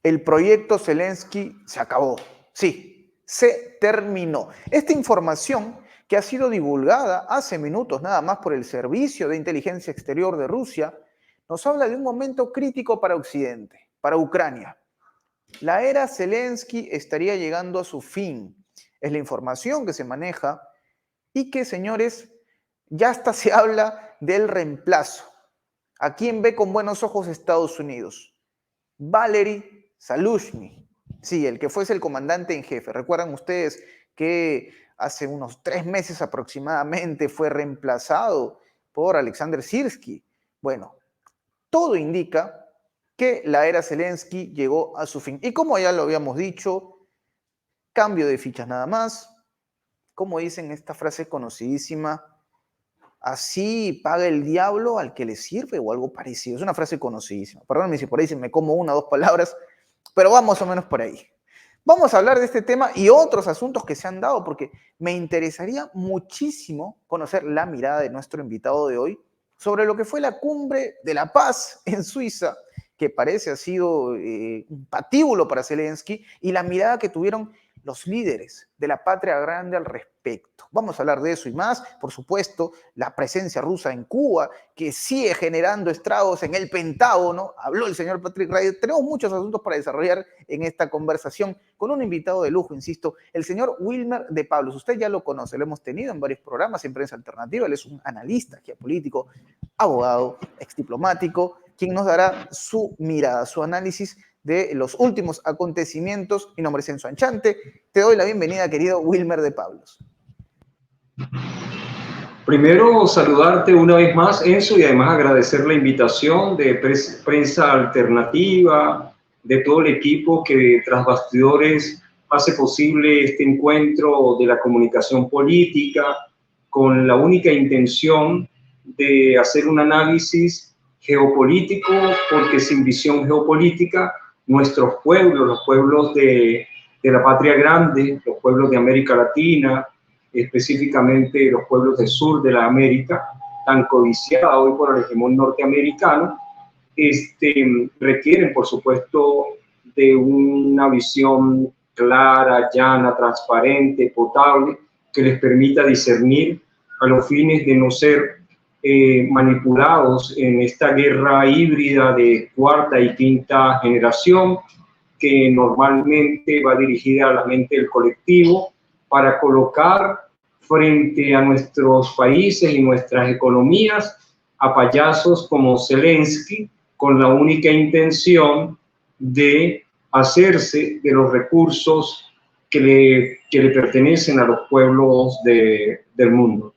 El proyecto Zelensky se acabó. Sí, se terminó. Esta información que ha sido divulgada hace minutos nada más por el Servicio de Inteligencia Exterior de Rusia, nos habla de un momento crítico para Occidente, para Ucrania. La era Zelensky estaría llegando a su fin. Es la información que se maneja y que, señores, ya hasta se habla del reemplazo. ¿A quién ve con buenos ojos Estados Unidos? Valery Zaluzhny, sí, el que fuese el comandante en jefe. ¿Recuerdan ustedes que hace unos 3 meses aproximadamente fue reemplazado por Alexander Sirski? Bueno, todo indica que la era Zelensky llegó a su fin. Y como ya lo habíamos dicho, cambio de fichas nada más. Como dicen esta frase conocidísima, así paga el diablo al que le sirve o algo parecido. Es una frase conocidísima. Perdónenme si por ahí se me como una o dos palabras, pero vamos o menos por ahí. Vamos a hablar de este tema y otros asuntos que se han dado, porque me interesaría muchísimo conocer la mirada de nuestro invitado de hoy sobre lo que fue la Cumbre de la Paz en Suiza, que parece ha sido un patíbulo para Zelensky, y la mirada que tuvieron los líderes de la patria grande al respecto. Vamos a hablar de eso y más, por supuesto, la presencia rusa en Cuba, que sigue generando estragos en el Pentágono, habló el señor Patrick Ryder. Tenemos muchos asuntos para desarrollar en esta conversación con un invitado de lujo, insisto, el señor Wilmer de Pablos. Usted ya lo conoce, lo hemos tenido en varios programas en Prensa Alternativa, él es un analista geopolítico, abogado, exdiplomático, quien nos dará su mirada, su análisis de los últimos acontecimientos. Mi nombre es Enzo Anchante. Te doy la bienvenida, querido Wilmer de Pablos. Primero, saludarte una vez más, Enzo, y además agradecer la invitación de Prensa Alternativa, de todo el equipo que tras bastidores hace posible este encuentro de la comunicación política con la única intención de hacer un análisis geopolítico, porque sin visión geopolítica nuestros pueblos, los pueblos de la patria grande, los pueblos de América Latina, específicamente los pueblos del sur de la América, tan codiciados hoy por el hegemón norteamericano, requieren, por supuesto, de una visión clara, llana, transparente, potable, que les permita discernir a los fines de no ser manipulados en esta guerra híbrida de cuarta y quinta generación, que normalmente va dirigida a la mente del colectivo para colocar frente a nuestros países y nuestras economías a payasos como Zelensky, con la única intención de hacerse de los recursos que le pertenecen a los pueblos del mundo.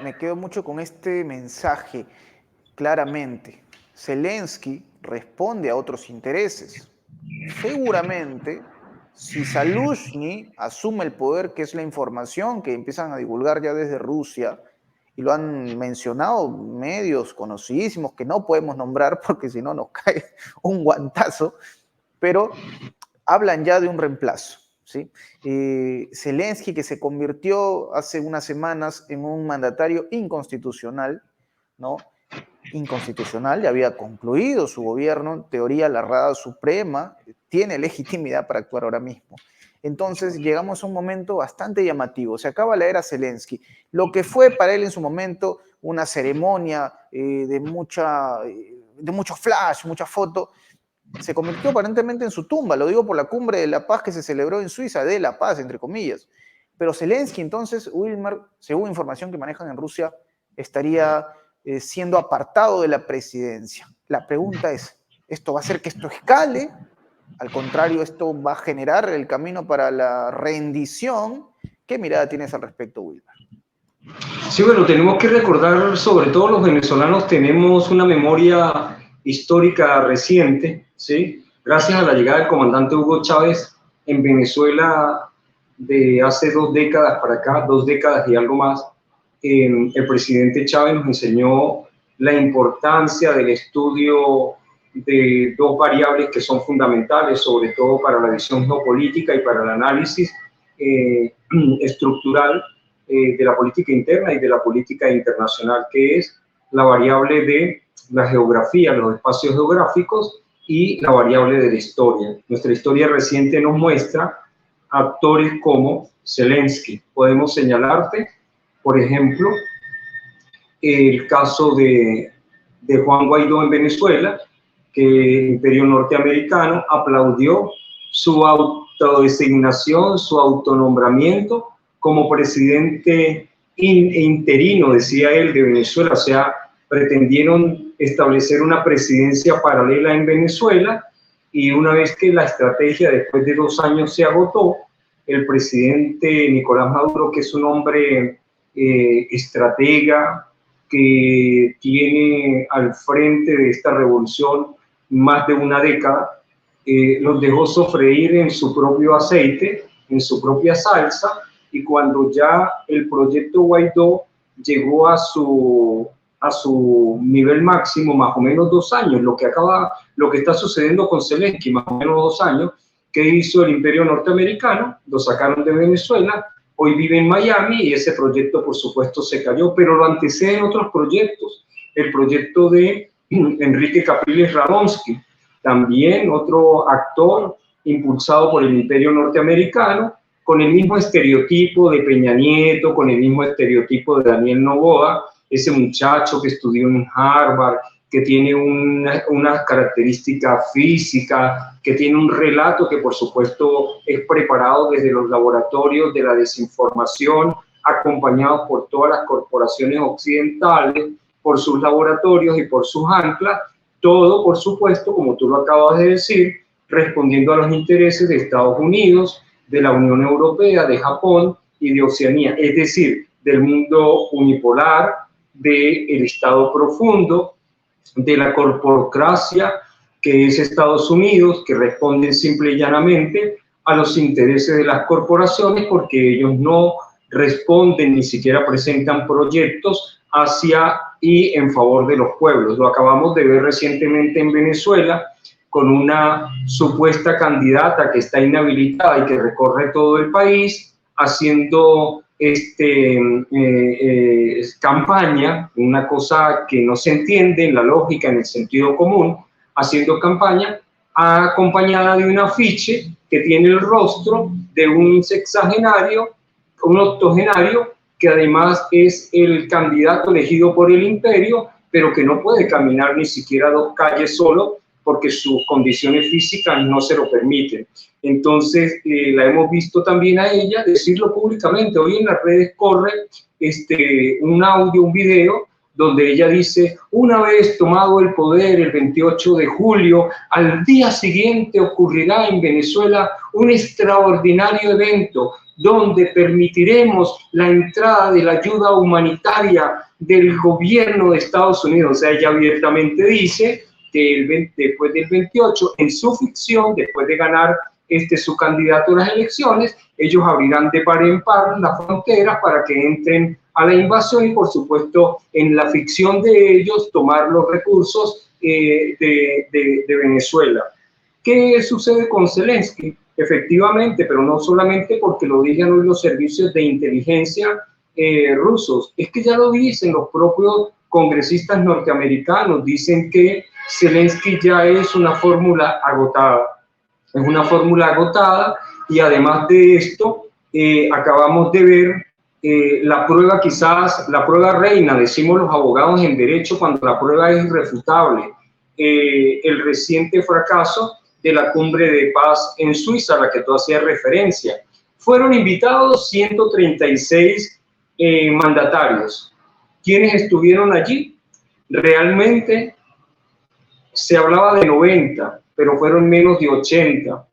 Me quedo mucho con este mensaje, claramente. Zelensky responde a otros intereses. Seguramente, si Zaluzhny asume el poder, que es la información que empiezan a divulgar ya desde Rusia, y lo han mencionado medios conocidísimos que no podemos nombrar porque si no nos cae un guantazo, pero hablan ya de un reemplazo. ¿Sí? Zelensky, que se convirtió hace unas semanas en un mandatario inconstitucional, ¿no? Inconstitucional, ya había concluido su gobierno, en teoría la Rada Suprema tiene legitimidad para actuar ahora mismo. Entonces llegamos a un momento bastante llamativo, se acaba la era Zelensky, lo que fue para él en su momento una ceremonia de mucho flash, mucha foto, se convirtió aparentemente en su tumba, lo digo por la cumbre de la paz que se celebró en Suiza, de la paz, entre comillas. Pero Zelensky, entonces, Wilmer, según información que manejan en Rusia, estaría siendo apartado de la presidencia. La pregunta es, ¿esto va a hacer que esto escale? Al contrario, ¿esto va a generar el camino para la rendición? ¿Qué mirada tienes al respecto, Wilmer? Sí, bueno, tenemos que recordar, sobre todo los venezolanos, tenemos una memoria histórica reciente, ¿sí? Gracias a la llegada del comandante Hugo Chávez en Venezuela de hace 2 décadas para acá, 2 décadas y algo más, el presidente Chávez nos enseñó la importancia del estudio de 2 variables que son fundamentales, sobre todo para la visión geopolítica y para el análisis estructural de la política interna y de la política internacional, que es la variable de la geografía, los espacios geográficos, y la variable de la historia. Nuestra historia reciente nos muestra actores como Zelensky. Podemos señalarte, por ejemplo, el caso de Juan Guaidó en Venezuela, que el Imperio norteamericano aplaudió su autodesignación, su autonombramiento como presidente interino, decía él, de Venezuela. O sea, pretendieron establecer una presidencia paralela en Venezuela, y una vez que la estrategia después de 2 años se agotó, el presidente Nicolás Maduro, que es un hombre estratega, que tiene al frente de esta revolución más de una década, los dejó sofreír en su propio aceite, en su propia salsa, y cuando ya el proyecto Guaidó llegó a su nivel máximo, más o menos 2 años, lo que está sucediendo con Zelensky, más o menos 2 años, ¿qué hizo el Imperio norteamericano? Lo sacaron de Venezuela, hoy vive en Miami, y ese proyecto, por supuesto, se cayó, pero lo anteceden otros proyectos. El proyecto de Enrique Capriles Radonsky, también otro actor impulsado por el Imperio norteamericano, con el mismo estereotipo de Peña Nieto, con el mismo estereotipo de Daniel Noboa, ese muchacho que estudió en Harvard, que tiene una característica física, que tiene un relato que por supuesto es preparado desde los laboratorios de la desinformación, acompañado por todas las corporaciones occidentales, por sus laboratorios y por sus anclas, todo por supuesto, como tú lo acabas de decir, respondiendo a los intereses de Estados Unidos, de la Unión Europea, de Japón y de Oceanía, es decir, del mundo unipolar, del Estado profundo, de la corporocracia, que es Estados Unidos, que responden simple y llanamente a los intereses de las corporaciones, porque ellos no responden ni siquiera presentan proyectos hacia y en favor de los pueblos. Lo acabamos de ver recientemente en Venezuela, con una supuesta candidata que está inhabilitada y que recorre todo el país haciendo campaña, una cosa que no se entiende en la lógica, en el sentido común, haciendo campaña acompañada de un afiche que tiene el rostro de un sexagenario, un octogenario, que además es el candidato elegido por el imperio, pero que no puede caminar ni siquiera 2 calles solo, porque sus condiciones físicas no se lo permiten. Entonces, la hemos visto también a ella decirlo públicamente. Hoy en las redes corre un audio, un video, donde ella dice: una vez tomado el poder el 28 de julio, al día siguiente ocurrirá en Venezuela un extraordinario evento donde permitiremos la entrada de la ayuda humanitaria del gobierno de Estados Unidos. O sea, ella abiertamente dice que después del 28, en su ficción, después de ganar su candidato a las elecciones, ellos abrirán de par en par las fronteras para que entren a la invasión, y por supuesto en la ficción de ellos tomar los recursos de Venezuela. ¿Qué sucede con Zelensky? Efectivamente, pero no solamente porque lo digan hoy los servicios de inteligencia rusos, es que ya lo dicen los propios congresistas norteamericanos, dicen que Zelensky ya es una fórmula agotada. Es una fórmula agotada, y además de esto, acabamos de ver la prueba, quizás la prueba reina, decimos los abogados en derecho, cuando la prueba es irrefutable, el reciente fracaso de la cumbre de paz en Suiza, a la que tú hacías referencia. Fueron invitados 136 mandatarios. ¿Quiénes estuvieron allí? Realmente se hablaba de 90, pero fueron menos de 80.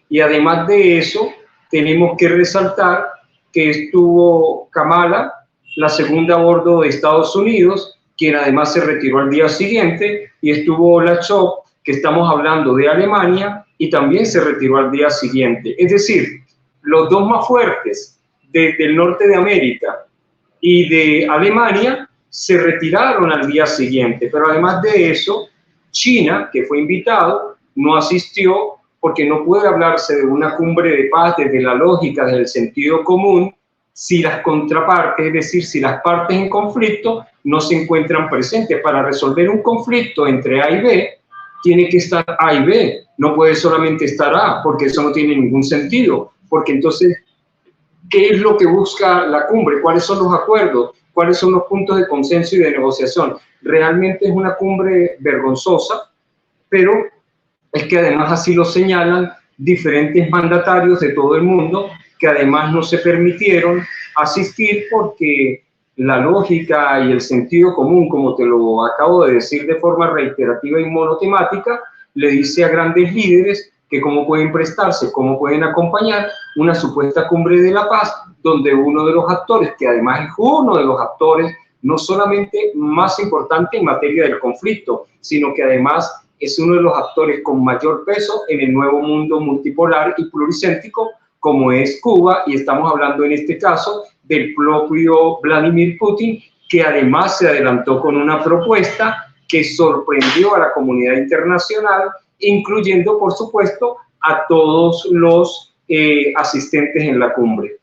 Y además de eso, tenemos que resaltar que estuvo Kamala, la segunda a bordo de Estados Unidos, quien además se retiró al día siguiente, y estuvo Olachov, que estamos hablando de Alemania, y también se retiró al día siguiente. Es decir, los dos más fuertes del norte de América y de Alemania se retiraron al día siguiente. Pero además de eso, China, que fue invitado, no asistió, porque no puede hablarse de una cumbre de paz desde la lógica, desde el sentido común, si las contrapartes, es decir, si las partes en conflicto no se encuentran presentes. Para resolver un conflicto entre A y B, tiene que estar A y B, no puede solamente estar A, porque eso no tiene ningún sentido, porque entonces, ¿qué es lo que busca la cumbre? ¿Cuáles son los acuerdos? ¿Cuáles son los puntos de consenso y de negociación? Realmente es una cumbre vergonzosa, pero es que además así lo señalan diferentes mandatarios de todo el mundo que además no se permitieron asistir porque la lógica y el sentido común, como te lo acabo de decir de forma reiterativa y monotemática, le dice a grandes líderes que cómo pueden prestarse, cómo pueden acompañar una supuesta cumbre de la paz, donde uno de los actores, que además es uno de los actores no solamente más importante en materia del conflicto, sino que además es uno de los actores con mayor peso en el nuevo mundo multipolar y pluricéntrico, como es Cuba, y estamos hablando en este caso del propio Vladimir Putin, que además se adelantó con una propuesta que sorprendió a la comunidad internacional, incluyendo, por supuesto, a todos los asistentes en la cumbre.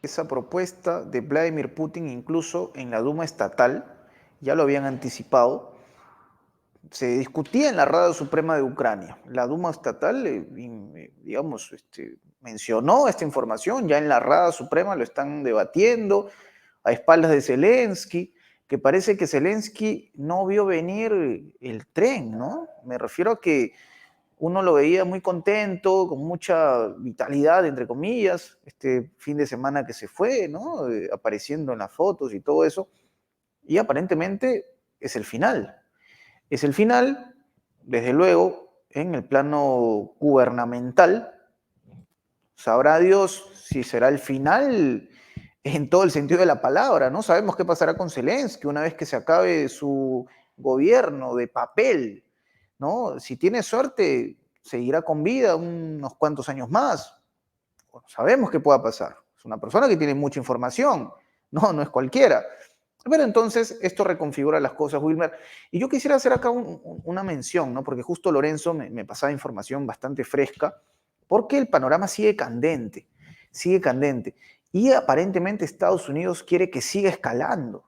Esa propuesta de Vladimir Putin, incluso en la Duma estatal, ya lo habían anticipado, se discutía en la Rada Suprema de Ucrania. La Duma estatal, digamos, mencionó esta información, ya en la Rada Suprema lo están debatiendo, a espaldas de Zelensky, que parece que Zelensky no vio venir el tren, ¿no? Me refiero a que uno lo veía muy contento, con mucha vitalidad, entre comillas, este fin de semana que se fue, ¿no? Apareciendo en las fotos y todo eso, y aparentemente es el final. Es el final, desde luego, en el plano gubernamental. Sabrá Dios si será el final en todo el sentido de la palabra, ¿no? Sabemos qué pasará con Zelensky una vez que se acabe su gobierno de papel, ¿no? Si tiene suerte, seguirá con vida unos cuantos años más. Bueno, sabemos qué pueda pasar. Es una persona que tiene mucha información, no es cualquiera. Pero entonces esto reconfigura las cosas, Wilmer. Y yo quisiera hacer acá una mención, ¿no? Porque justo Lorenzo me pasaba información bastante fresca, porque el panorama sigue candente, sigue candente. Y aparentemente Estados Unidos quiere que siga escalando,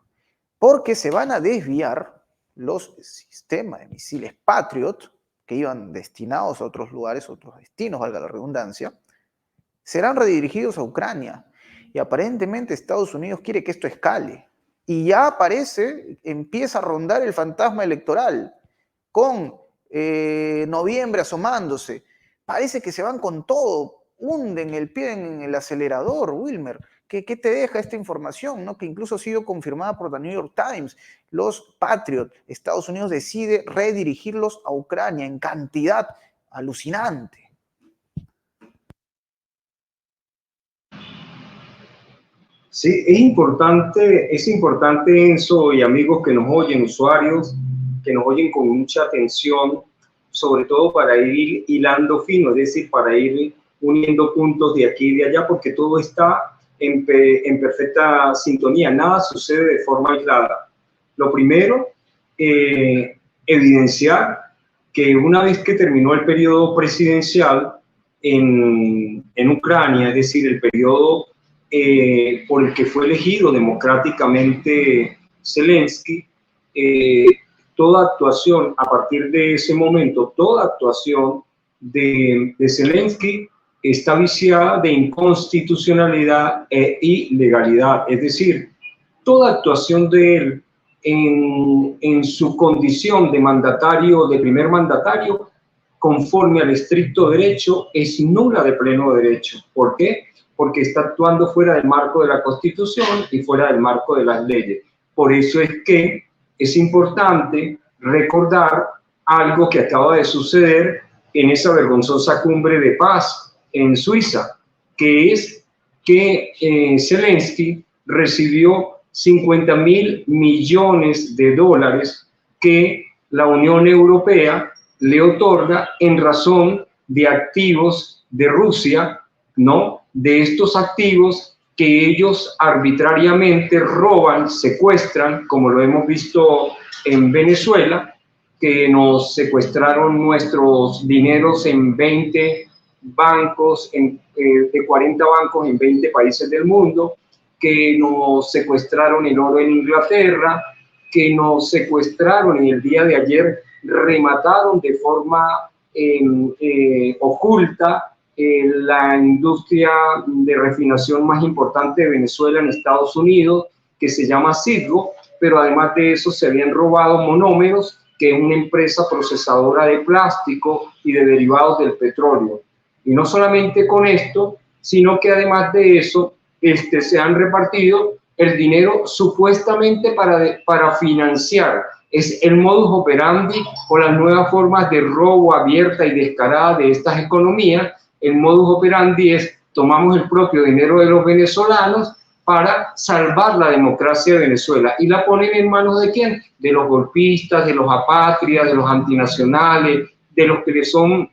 porque se van a desviar los sistemas de misiles Patriot, que iban destinados a otros lugares, otros destinos, valga la redundancia, serán redirigidos a Ucrania. Y aparentemente Estados Unidos quiere que esto escale. Y ya aparece, empieza a rondar el fantasma electoral, con noviembre asomándose. Parece que se van con todo, hunden el pie en el acelerador, Wilmer. ¿Qué te deja esta información, ¿no? Que incluso ha sido confirmada por The New York Times? Los Patriot, Estados Unidos decide redirigirlos a Ucrania en cantidad alucinante. Sí, es importante, Enzo, y amigos que nos oyen, usuarios que nos oyen con mucha atención, sobre todo para ir hilando fino, es decir, para ir uniendo puntos de aquí y de allá, porque todo está en perfecta sintonía, nada sucede de forma aislada. Lo primero, evidenciar que una vez que terminó el periodo presidencial en Ucrania, es decir, el periodo por el que fue elegido democráticamente Zelensky, toda actuación a partir de ese momento, toda actuación de Zelensky está viciada de inconstitucionalidad e ilegalidad. Es decir, toda actuación de él en su condición de mandatario, de primer mandatario, conforme al estricto derecho, es nula de pleno derecho. ¿Por qué? Porque está actuando fuera del marco de la Constitución y fuera del marco de las leyes. Por eso es que es importante recordar algo que acaba de suceder en esa vergonzosa cumbre de paz en Suiza, que es que Zelensky recibió 50.000 millones de dólares que la Unión Europea le otorga en razón de activos de Rusia, ¿no? De estos activos que ellos arbitrariamente roban, secuestran, como lo hemos visto en Venezuela, que nos secuestraron nuestros dineros en 20 bancos, de 40 bancos en 20 países del mundo, que nos secuestraron el oro en Inglaterra, que nos secuestraron en el día de ayer, remataron de forma oculta la industria de refinación más importante de Venezuela en Estados Unidos, que se llama Citgo, pero además de eso se habían robado Monómeros, que es una empresa procesadora de plástico y de derivados del petróleo. Y no solamente con esto, sino que además de eso se han repartido el dinero supuestamente para financiar. Es el modus operandi o las nuevas formas de robo abierta y descarada de estas economías. El modus operandi es: tomamos el propio dinero de los venezolanos para salvar la democracia de Venezuela, y la ponen en manos ¿de quién? De los golpistas, de los apátridas, de los antinacionales, de los que le son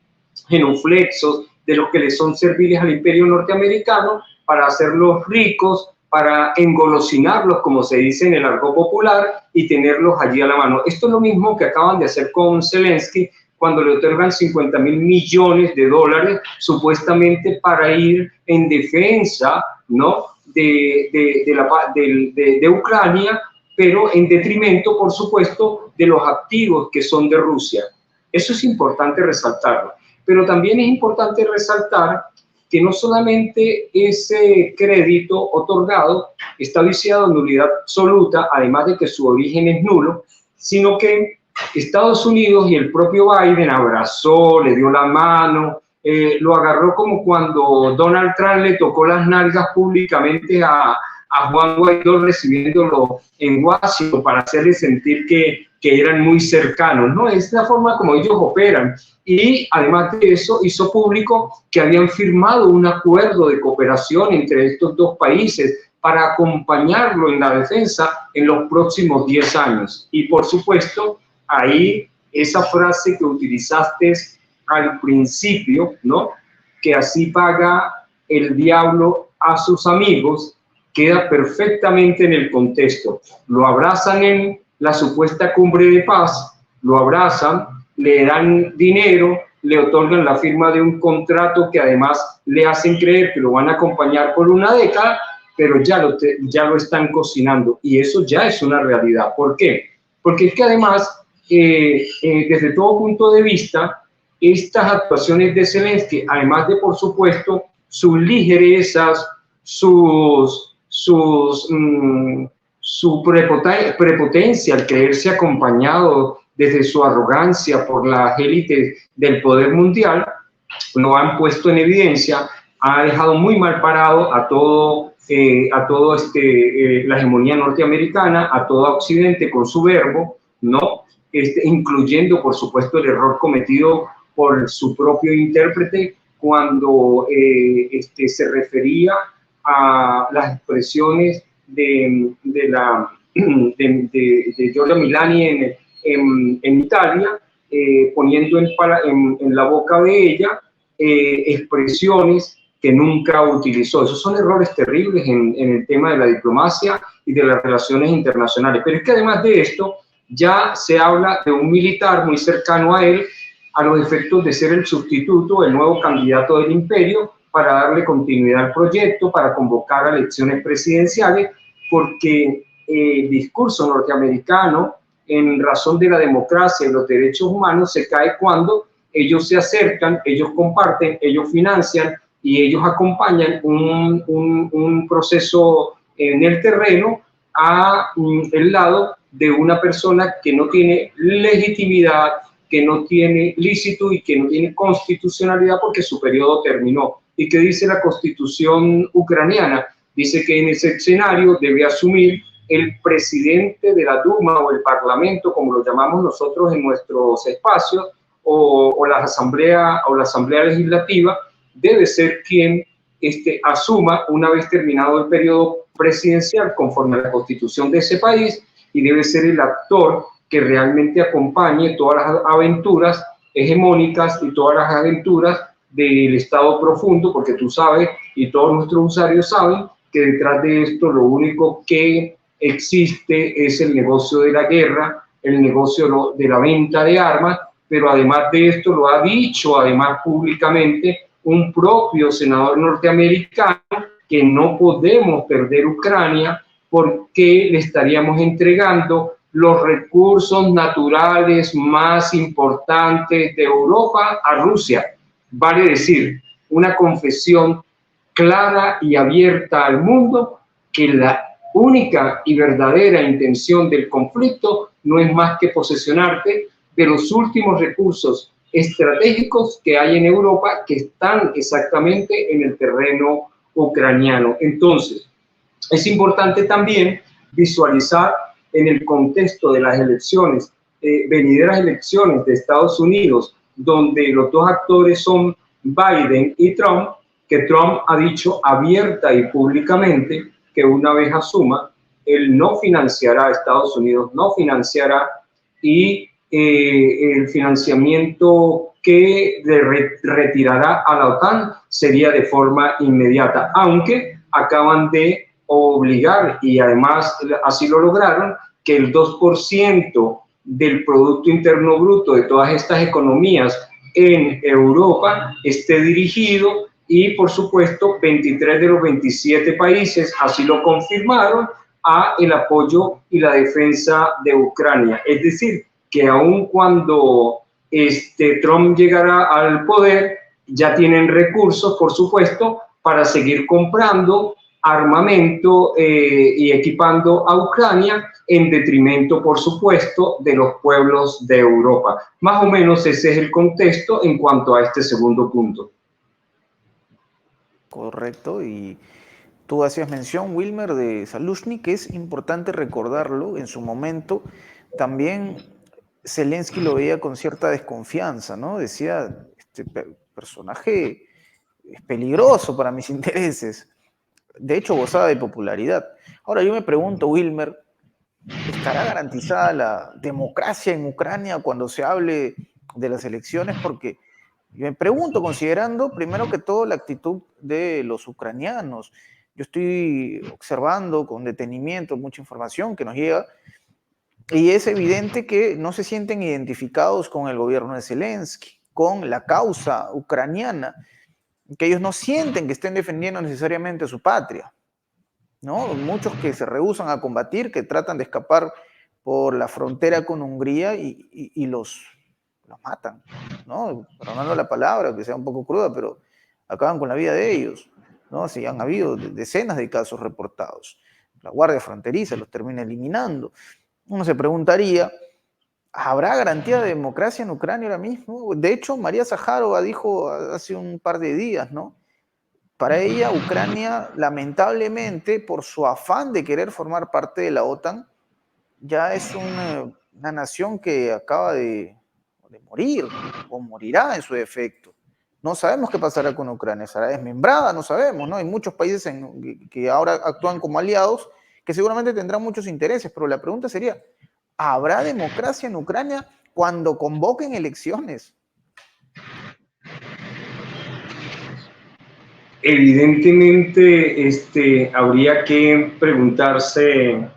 genuflexos, de los que le son serviles al imperio norteamericano, para hacerlos ricos, para engolosinarlos, como se dice en el argot popular, y tenerlos allí a la mano. Esto es lo mismo que acaban de hacer con Zelensky, cuando le otorgan 50.000 millones de dólares, supuestamente para ir en defensa, ¿no?, de Ucrania, pero en detrimento, por supuesto, de los activos que son de Rusia. Eso es importante resaltarlo. Pero también es importante resaltar que no solamente ese crédito otorgado está viciado en nulidad absoluta, además de que su origen es nulo, sino que Estados Unidos y el propio Biden abrazó, le dio la mano, lo agarró como cuando Donald Trump le tocó las nalgas públicamente a Juan Guaidó, recibiéndolo en Washington para hacerle sentir que eran muy cercanos, ¿no? Es la forma como ellos operan. Y además de eso, hizo público que habían firmado un acuerdo de cooperación entre estos dos países para acompañarlo en la defensa en los próximos 10 años. Y por supuesto, ahí esa frase que utilizaste al principio, ¿no?, que así paga el diablo a sus amigos, queda perfectamente en el contexto. Lo abrazan en la supuesta cumbre de paz, lo abrazan, le dan dinero, le otorgan la firma de un contrato que además le hacen creer que lo van a acompañar por una década, pero ya lo están cocinando, y eso ya es una realidad. ¿Por qué? Porque es que además, desde todo punto de vista, estas actuaciones de Zelensky, además de, por supuesto, sus ligerezas, su prepotencia al creerse acompañado desde su arrogancia por las élites del poder mundial, lo han puesto en evidencia, ha dejado muy mal parado a todo la hegemonía norteamericana, a todo Occidente con su verbo, ¿no? Incluyendo, por supuesto, el error cometido por su propio intérprete cuando se refería a las expresiones de Giorgia Meloni en Italia, poniendo en la boca de ella expresiones que nunca utilizó. Esos son errores terribles en el tema de la diplomacia y de las relaciones internacionales. Pero es que además de esto, ya se habla de un militar muy cercano a él, a los efectos de ser el sustituto, el nuevo candidato del imperio, para darle continuidad al proyecto, para convocar a elecciones presidenciales, porque el discurso norteamericano en razón de la democracia y los derechos humanos se cae cuando ellos se acercan, ellos comparten, ellos financian y ellos acompañan un proceso en el terreno el lado de una persona que no tiene legitimidad, que no tiene lícito y que no tiene constitucionalidad porque su periodo terminó. ¿Y qué dice la constitución ucraniana? Dice que en ese escenario debe asumir el presidente de la Duma o el Parlamento, como lo llamamos nosotros en nuestros espacios, o la asamblea legislativa, debe ser quien asuma una vez terminado el periodo presidencial conforme a la constitución de ese país, y debe ser el actor que realmente acompañe todas las aventuras hegemónicas y todas las aventuras del Estado profundo, porque tú sabes y todos nuestros usuarios saben que detrás de esto lo único que existe es el negocio de la guerra, el negocio de la venta de armas, pero además de esto lo ha dicho además públicamente un propio senador norteamericano, que no podemos perder Ucrania porque le estaríamos entregando los recursos naturales más importantes de Europa a Rusia. Vale decir, una confesión clara y abierta al mundo que la única y verdadera intención del conflicto no es más que posesionarte de los últimos recursos estratégicos que hay en Europa, que están exactamente en el terreno ucraniano. Entonces, es importante también visualizar en el contexto de las elecciones, venideras elecciones de Estados Unidos, donde los dos actores son Biden y Trump, que Trump ha dicho abierta y públicamente que una vez asuma, él no financiará a Estados Unidos, no financiará, y el financiamiento que retirará a la OTAN sería de forma inmediata, aunque acaban de obligar, y además así lo lograron, que el 2% del Producto Interno Bruto de todas estas economías en Europa esté dirigido, y por supuesto 23 de los 27 países así lo confirmaron, a el apoyo y la defensa de Ucrania. Es decir, que aun cuando Trump llegará al poder, ya tienen recursos, por supuesto, para seguir comprando armamento y equipando a Ucrania, en detrimento, por supuesto, de los pueblos de Europa. Más o menos ese es el contexto en cuanto a este segundo punto. Correcto, y tú hacías mención, Wilmer, de Zaluzhny, que es importante recordarlo. En su momento también Zelensky lo veía con cierta desconfianza, ¿no? Decía, este personaje es peligroso para mis intereses. De hecho, gozaba de popularidad. Ahora yo me pregunto, Wilmer, ¿estará garantizada la democracia en Ucrania cuando se hable de las elecciones? Porque yo me pregunto, considerando primero que todo la actitud de los ucranianos. Yo estoy observando con detenimiento mucha información que nos llega, y es evidente que no se sienten identificados con el gobierno de Zelensky, con la causa ucraniana, que ellos no sienten que estén defendiendo necesariamente a su patria, ¿no? Muchos que se rehúsan a combatir, que tratan de escapar por la frontera con Hungría y los matan, ¿no? Perdonando la palabra, que sea un poco cruda, pero acaban con la vida de ellos, ¿no? Sí, han habido decenas de casos reportados. La Guardia Fronteriza los termina eliminando. Uno se preguntaría, ¿habrá garantía de democracia en Ucrania ahora mismo? De hecho, María Zaharova dijo hace un par de días, ¿no? Para ella, Ucrania, lamentablemente, por su afán de querer formar parte de la OTAN, ya es una nación que acaba de morir, o morirá en su defecto. No sabemos qué pasará con Ucrania, será desmembrada, no sabemos, ¿no? Hay muchos países que ahora actúan como aliados, que seguramente tendrán muchos intereses, pero la pregunta sería, ¿habrá democracia en Ucrania cuando convoquen elecciones? Evidentemente, habría que preguntarse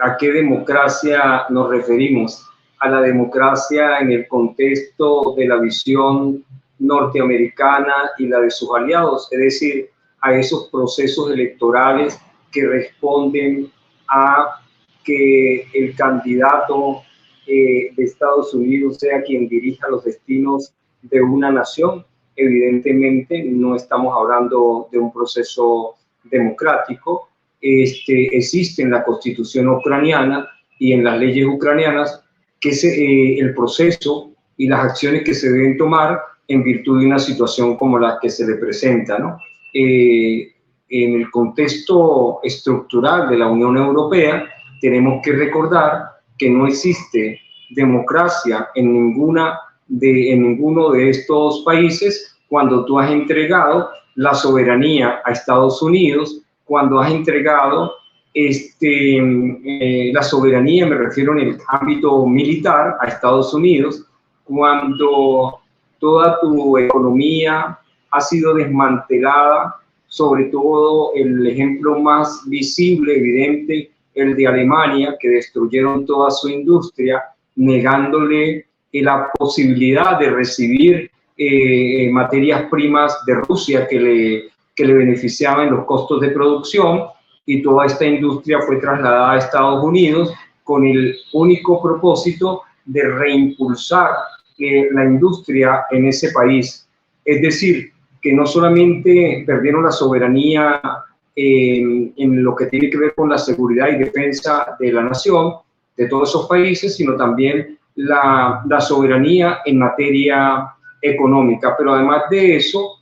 a qué democracia nos referimos. A la democracia en el contexto de la visión norteamericana y la de sus aliados, es decir, a esos procesos electorales que responden a que el candidato de Estados Unidos sea quien dirija los destinos de una nación. Evidentemente no estamos hablando de un proceso democrático. Existe en la Constitución ucraniana y en las leyes ucranianas que el proceso y las acciones que se deben tomar en virtud de una situación como la que se le presenta, ¿no? En el contexto estructural de la Unión Europea, tenemos que recordar que no existe democracia en ninguno de estos países cuando tú has entregado la soberanía a Estados Unidos, cuando has entregado la soberanía, me refiero en el ámbito militar, a Estados Unidos, cuando toda tu economía ha sido desmantelada, sobre todo el ejemplo más visible, evidente, el de Alemania, que destruyeron toda su industria, negándole la posibilidad de recibir materias primas de Rusia que le beneficiaban los costos de producción, y toda esta industria fue trasladada a Estados Unidos, con el único propósito de reimpulsar la industria en ese país. Es decir, que no solamente perdieron la soberanía en lo que tiene que ver con la seguridad y defensa de la nación, de todos esos países, sino también la soberanía en materia económica. Pero además de eso,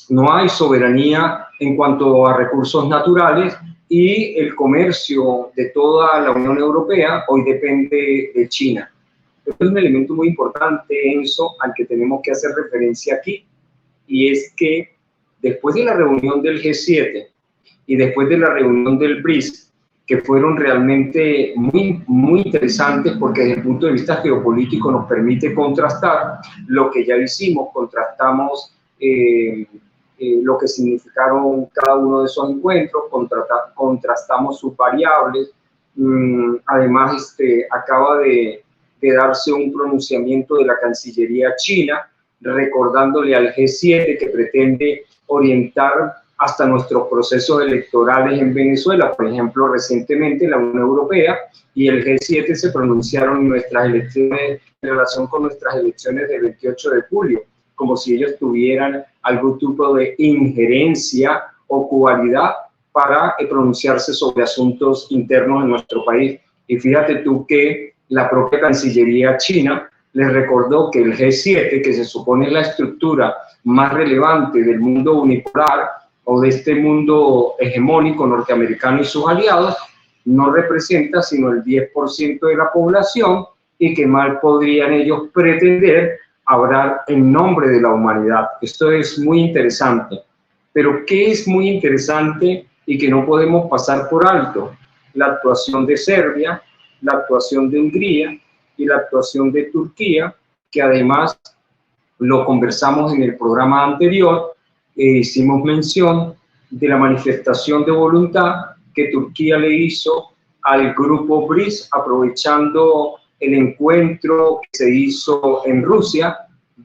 no hay soberanía en cuanto a recursos naturales, y el comercio de toda la Unión Europea hoy depende de China. Esto es un elemento muy importante, Enzo, al que tenemos que hacer referencia aquí, y es que después de la reunión del G7 y después de la reunión del BRICS, que fueron realmente muy interesantes, porque desde el punto de vista geopolítico nos permite contrastar lo que ya hicimos, contrastamos lo que significaron cada uno de esos encuentros, contrastamos sus variables. Además, acaba de darse un pronunciamiento de la Cancillería china, recordándole al G7 que pretende orientar hasta nuestros procesos electorales en Venezuela. Por ejemplo, recientemente la Unión Europea y el G7 se pronunciaron en nuestras elecciones, en relación con nuestras elecciones del 28 de julio, como si ellos tuvieran algún tipo de injerencia o cualidad para pronunciarse sobre asuntos internos en nuestro país. Y fíjate tú que la propia Cancillería china les recordó que el G7, que se supone es la estructura más relevante del mundo unipolar o de este mundo hegemónico norteamericano y sus aliados, no representa sino el 10% de la población, y que mal podrían ellos pretender hablar en nombre de la humanidad. Esto es muy interesante. Pero ¿qué es muy interesante y que no podemos pasar por alto? La actuación de Serbia, la actuación de Hungría y la actuación de Turquía, que además lo conversamos en el programa anterior, hicimos mención de la manifestación de voluntad que Turquía le hizo al grupo BRICS, aprovechando el encuentro que se hizo en Rusia,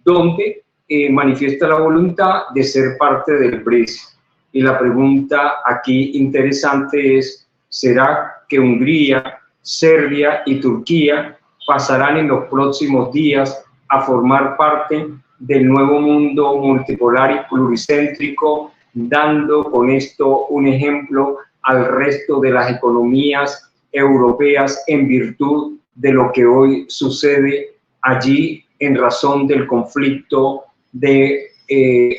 donde manifiesta la voluntad de ser parte del BRICS. Y la pregunta aquí interesante es, ¿será que Hungría, Serbia y Turquía pasarán en los próximos días a formar parte del nuevo mundo multipolar y pluricéntrico, dando con esto un ejemplo al resto de las economías europeas en virtud de lo que hoy sucede allí en razón del conflicto de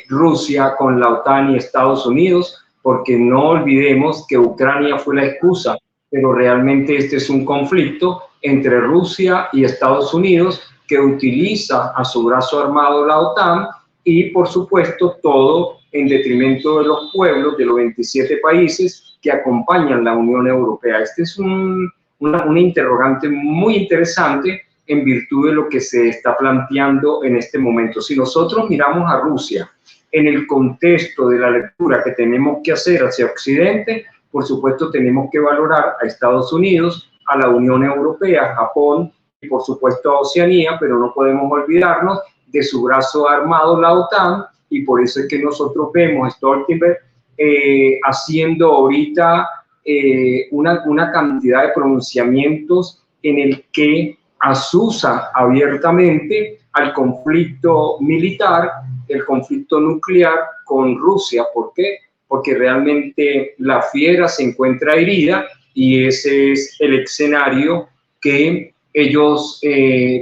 Rusia con la OTAN y Estados Unidos? Porque no olvidemos que Ucrania fue la excusa, pero realmente este es un conflicto entre Rusia y Estados Unidos, que utiliza a su brazo armado la OTAN, y por supuesto todo en detrimento de los pueblos de los 27 países que acompañan la Unión Europea. Este es una interrogante muy interesante en virtud de lo que se está planteando en este momento. Si nosotros miramos a Rusia en el contexto de la lectura que tenemos que hacer hacia Occidente, por supuesto tenemos que valorar a Estados Unidos, a la Unión Europea, a Japón y por supuesto a Oceanía, pero no podemos olvidarnos de su brazo armado, la OTAN, y por eso es que nosotros vemos a Stoltenberg haciendo ahorita una cantidad de pronunciamientos en el que asusa abiertamente al conflicto militar, el conflicto nuclear con Rusia. ¿Por qué? Porque realmente la fiera se encuentra herida, y ese es el escenario que ellos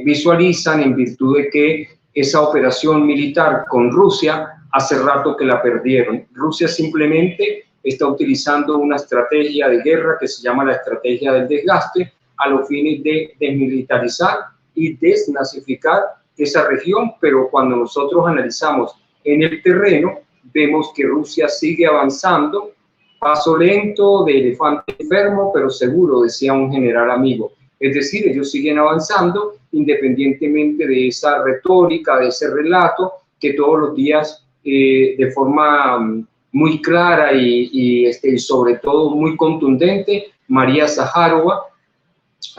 visualizan, en virtud de que esa operación militar con Rusia hace rato que la perdieron. Rusia simplemente está utilizando una estrategia de guerra que se llama la estrategia del desgaste, a los fines de desmilitarizar y desnazificar esa región, pero cuando nosotros analizamos en el terreno, vemos que Rusia sigue avanzando, paso lento, de elefante enfermo, pero seguro, decía un general amigo. Es decir, ellos siguen avanzando independientemente de esa retórica, de ese relato que todos los días de forma muy clara y sobre todo muy contundente, María Zaharova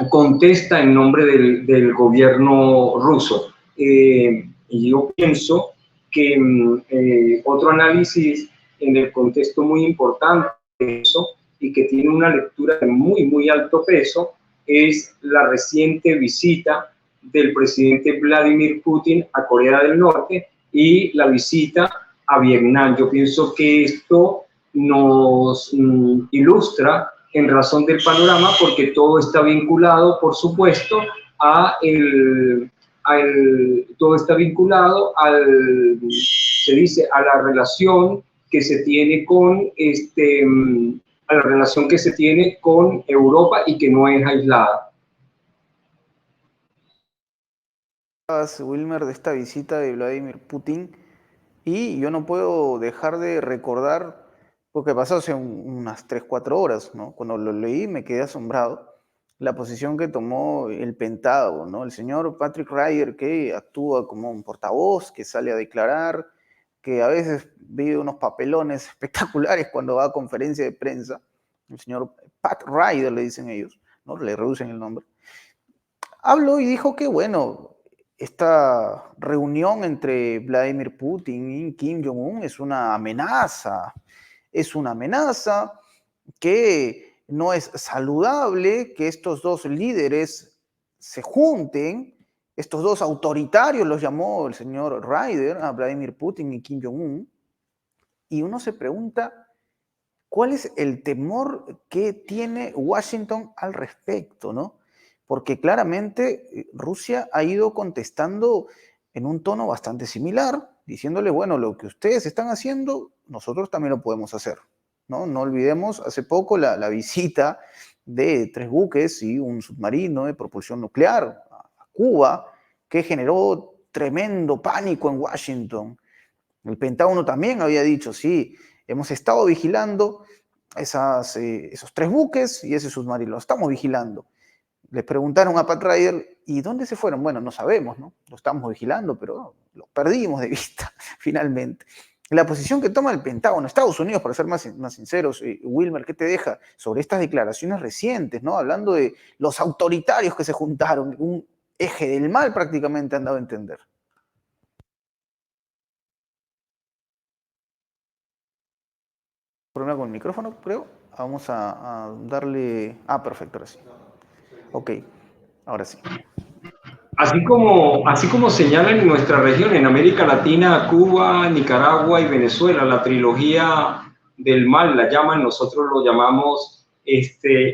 contesta en nombre del gobierno ruso. Y yo pienso que otro análisis en el contexto muy importante de eso y que tiene una lectura de muy alto peso es la reciente visita del presidente Vladimir Putin a Corea del Norte y la visita a Vietnam. Yo pienso que esto nos ilustra en razón del panorama, porque todo está vinculado, por supuesto, todo está vinculado se dice, a la relación que se tiene con a la relación que se tiene con Europa y que no es aislada. Wilmer, de esta visita de Vladimir Putin, y yo no puedo dejar de recordar, porque pasó hace unas 3-4 horas, ¿no? Cuando lo leí me quedé asombrado, la posición que tomó el Pentágono, ¿no? El señor Patrick Ryder, que actúa como un portavoz, que sale a declarar, que a veces vive unos papelones espectaculares cuando va a conferencia de prensa. El señor Pat Ryder, le dicen ellos, ¿no? Le reducen el nombre. Habló y dijo que, bueno, esta reunión entre Vladimir Putin y Kim Jong-un es una amenaza que no es saludable que estos dos líderes se junten, estos dos autoritarios, los llamó el señor Ryder, a Vladimir Putin y Kim Jong-un, y uno se pregunta, ¿cuál es el temor que tiene Washington al respecto, ¿no? Porque claramente Rusia ha ido contestando en un tono bastante similar, diciéndole, bueno, lo que ustedes están haciendo, nosotros también lo podemos hacer, ¿no? No olvidemos hace poco la visita de 3 buques y un submarino de propulsión nuclear a Cuba, que generó tremendo pánico en Washington. El Pentágono también había dicho, sí, hemos estado vigilando esos 3 buques y ese submarino, lo estamos vigilando. Les preguntaron a Pat Ryder, ¿y dónde se fueron? Bueno, no sabemos, ¿no? Lo estamos vigilando, pero lo perdimos de vista, finalmente. La posición que toma el Pentágono, Estados Unidos, para ser más sinceros, Wilmer, ¿qué te deja sobre estas declaraciones recientes, ¿no? Hablando de los autoritarios que se juntaron, un eje del mal prácticamente han dado a entender. Problema con el micrófono, creo. Vamos a darle... Ah, perfecto, ahora sí. Ok, ahora sí. Así como señalan en nuestra región, en América Latina, Cuba, Nicaragua y Venezuela, la trilogía del mal la llaman, nosotros lo llamamos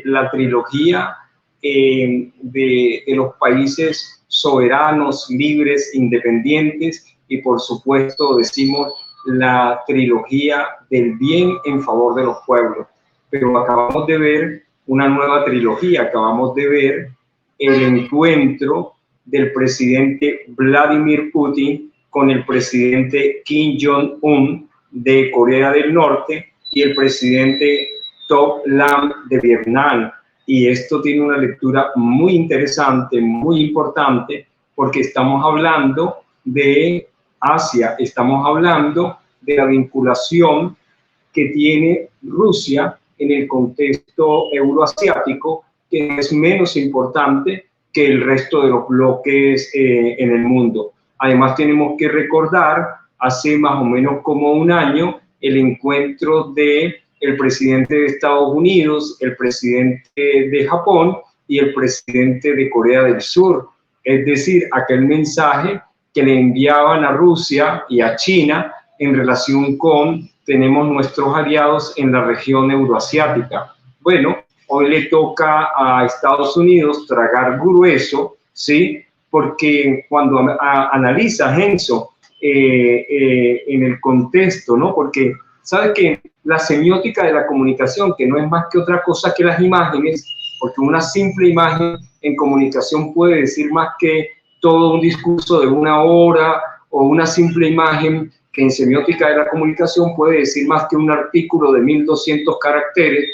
la trilogía de los países soberanos, libres, independientes, y por supuesto decimos la trilogía del bien en favor de los pueblos. Pero acabamos de ver una nueva trilogía, acabamos de ver el encuentro del presidente Vladimir Putin con el presidente Kim Jong-un de Corea del Norte y el presidente Top Lam de Vietnam. Y esto tiene una lectura muy interesante, muy importante, porque estamos hablando de Asia, estamos hablando de la vinculación que tiene Rusia en el contexto euroasiático, que es menos importante que el resto de los bloques en el mundo. Además, tenemos que recordar, hace más o menos como un año, el encuentro del presidente de Estados Unidos, el presidente de Japón y el presidente de Corea del Sur. Es decir, aquel mensaje que le enviaban a Rusia y a China en relación con tenemos nuestros aliados en la región euroasiática. Bueno, hoy le toca a Estados Unidos tragar grueso, ¿sí? Porque cuando analiza Genso en el contexto, ¿no? Porque sabes que la semiótica de la comunicación, que no es más que otra cosa que las imágenes, porque una simple imagen en comunicación puede decir más que todo un discurso de 1 hora, o una simple imagen que en semiótica de la comunicación puede decir más que un artículo de 1200 caracteres.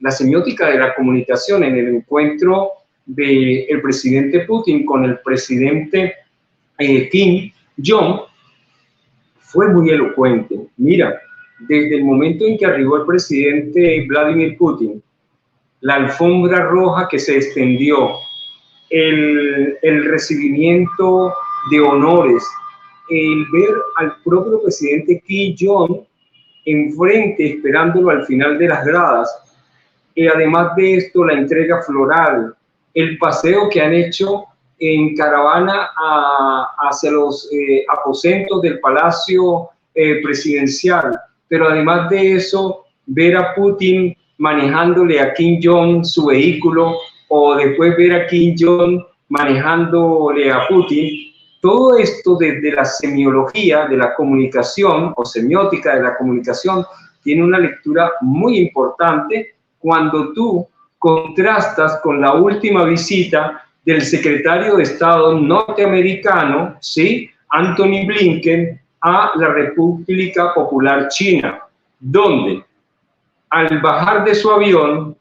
La semiótica de la comunicación en el encuentro del presidente Putin con el presidente Kim Jong fue muy elocuente. Mira, desde el momento en que arribó el presidente Vladimir Putin, la alfombra roja que se extendió, el recibimiento de honores, el ver al propio presidente Kim Jong enfrente, esperándolo al final de las gradas, además de esto, la entrega floral, el paseo que han hecho en caravana hacia los aposentos del Palacio Presidencial, pero además de eso, ver a Putin manejándole a Kim Jong su vehículo, o después ver a Kim Jong manejándole a Putin. Todo esto desde la semiología de la comunicación o semiótica de la comunicación tiene una lectura muy importante cuando tú contrastas con la última visita del secretario de Estado norteamericano, ¿sí?, Antony Blinken, a la República Popular China, donde al bajar de su avión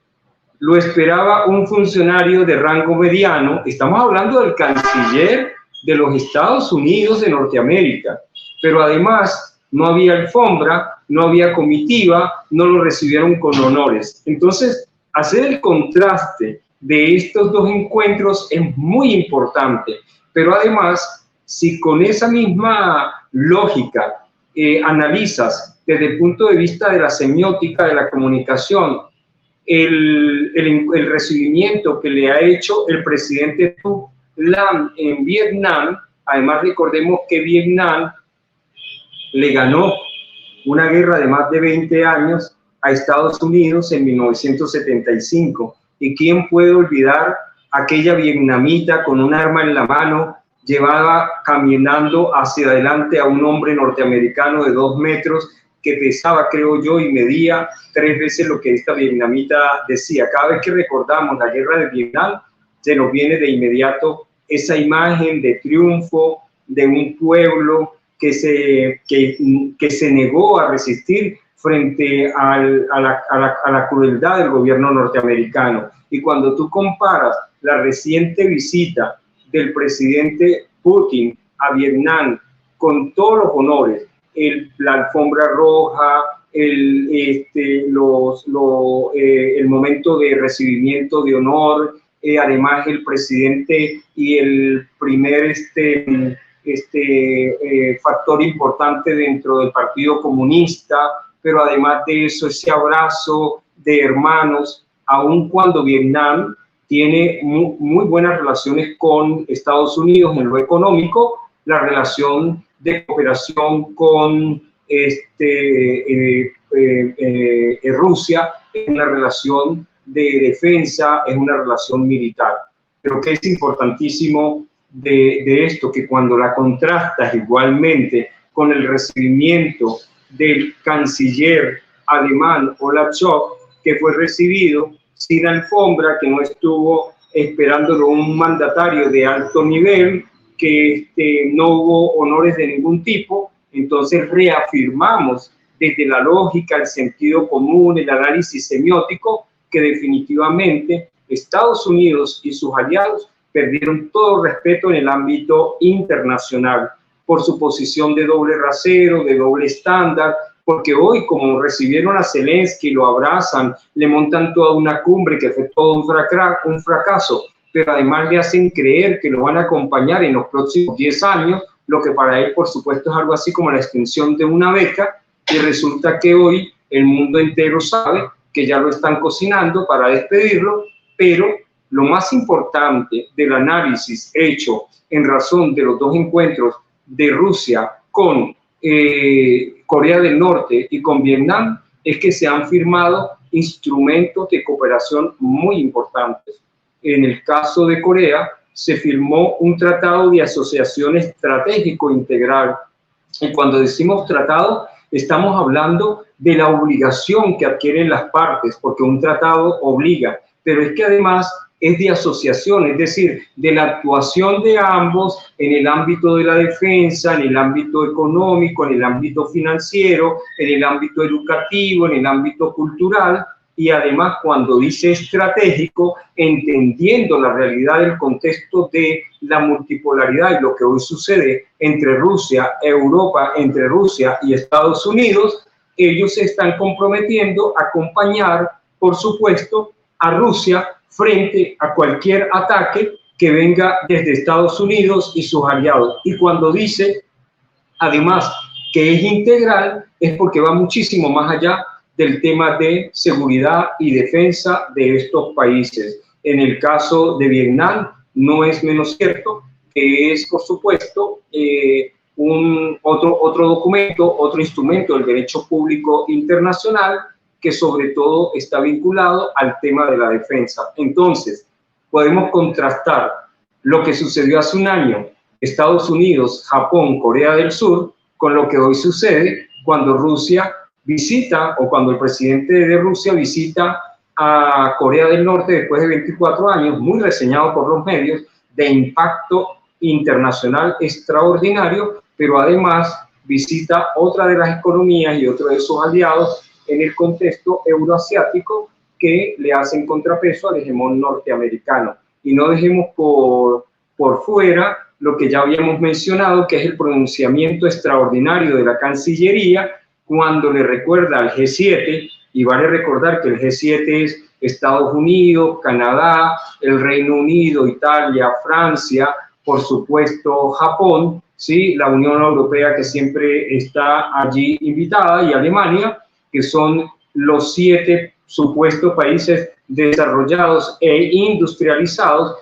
lo esperaba un funcionario de rango mediano. Estamos hablando del canciller de los Estados Unidos de Norteamérica, pero además no había alfombra, no había comitiva, no lo recibieron con honores. Entonces, hacer el contraste de estos dos encuentros es muy importante, pero además, si con esa misma lógica analizas desde el punto de vista de la semiótica de la comunicación, el recibimiento que le ha hecho el presidente Tu Lam en Vietnam, además recordemos que Vietnam le ganó una guerra de más de 20 años a Estados Unidos en 1975. ¿Y quién puede olvidar aquella vietnamita con un arma en la mano, llevaba caminando hacia adelante a un hombre norteamericano de 2 metros que pesaba, creo yo, y medía 3 veces lo que esta vietnamita decía? Cada vez que recordamos la guerra de Vietnam, se nos viene de inmediato esa imagen de triunfo de un pueblo que se negó a resistir frente a la crueldad del gobierno norteamericano. Y cuando tú comparas la reciente visita del presidente Putin a Vietnam con todos los honores, la alfombra roja, el momento de recibimiento de honor, además el presidente y el primer factor importante dentro del Partido Comunista, pero además de eso, ese abrazo de hermanos, aun cuando Vietnam tiene muy buenas relaciones con Estados Unidos en lo económico, la relación de cooperación con Rusia es una relación de defensa, es una relación militar. Creo que es importantísimo de esto, que cuando la contrastas igualmente con el recibimiento del canciller alemán Olaf Scholz, que fue recibido sin alfombra, que no estuvo esperándolo un mandatario de alto nivel, que no hubo honores de ningún tipo. Entonces reafirmamos desde la lógica, el sentido común, el análisis semiótico, que definitivamente Estados Unidos y sus aliados perdieron todo respeto en el ámbito internacional por su posición de doble rasero, de doble estándar, porque hoy, como recibieron a Zelensky, lo abrazan, le montan toda una cumbre que fue todo un fracaso, pero además le hacen creer que lo van a acompañar en los próximos 10 años, lo que para él, por supuesto, es algo así como la extensión de una beca, y resulta que hoy el mundo entero sabe que ya lo están cocinando para despedirlo, pero lo más importante del análisis hecho en razón de los dos encuentros de Rusia con Corea del Norte y con Vietnam es que se han firmado instrumentos de cooperación muy importantes. En el caso de Corea, se firmó un tratado de asociación estratégico integral. Y cuando decimos tratado, estamos hablando de la obligación que adquieren las partes, porque un tratado obliga, pero es que además es de asociación, es decir, de la actuación de ambos en el ámbito de la defensa, en el ámbito económico, en el ámbito financiero, en el ámbito educativo, en el ámbito cultural, y además cuando dice estratégico, entendiendo la realidad del contexto de la multipolaridad y lo que hoy sucede entre Rusia, Europa, entre Rusia y Estados Unidos, ellos se están comprometiendo a acompañar, por supuesto, a Rusia frente a cualquier ataque que venga desde Estados Unidos y sus aliados. Y cuando dice, además, que es integral, es porque va muchísimo más allá del tema de seguridad y defensa de estos países. En el caso de Vietnam, no es menos cierto que es, por supuesto, otro documento, otro instrumento del derecho público internacional que sobre todo está vinculado al tema de la defensa. Entonces, podemos contrastar lo que sucedió hace un año, Estados Unidos, Japón, Corea del Sur, con lo que hoy sucede cuando Rusia visita, o cuando el presidente de Rusia visita a Corea del Norte después de 24 años, muy reseñado por los medios, de impacto internacional extraordinario, pero además visita otra de las economías y otro de sus aliados en el contexto euroasiático que le hacen contrapeso al hegemón norteamericano. Y no dejemos por fuera lo que ya habíamos mencionado, que es el pronunciamiento extraordinario de la Cancillería cuando le recuerda al G7, y vale recordar que el G7 es Estados Unidos, Canadá, el Reino Unido, Italia, Francia, por supuesto Japón, ¿sí? La Unión Europea, que siempre está allí invitada, y Alemania, que son los 7 supuestos países desarrollados e industrializados,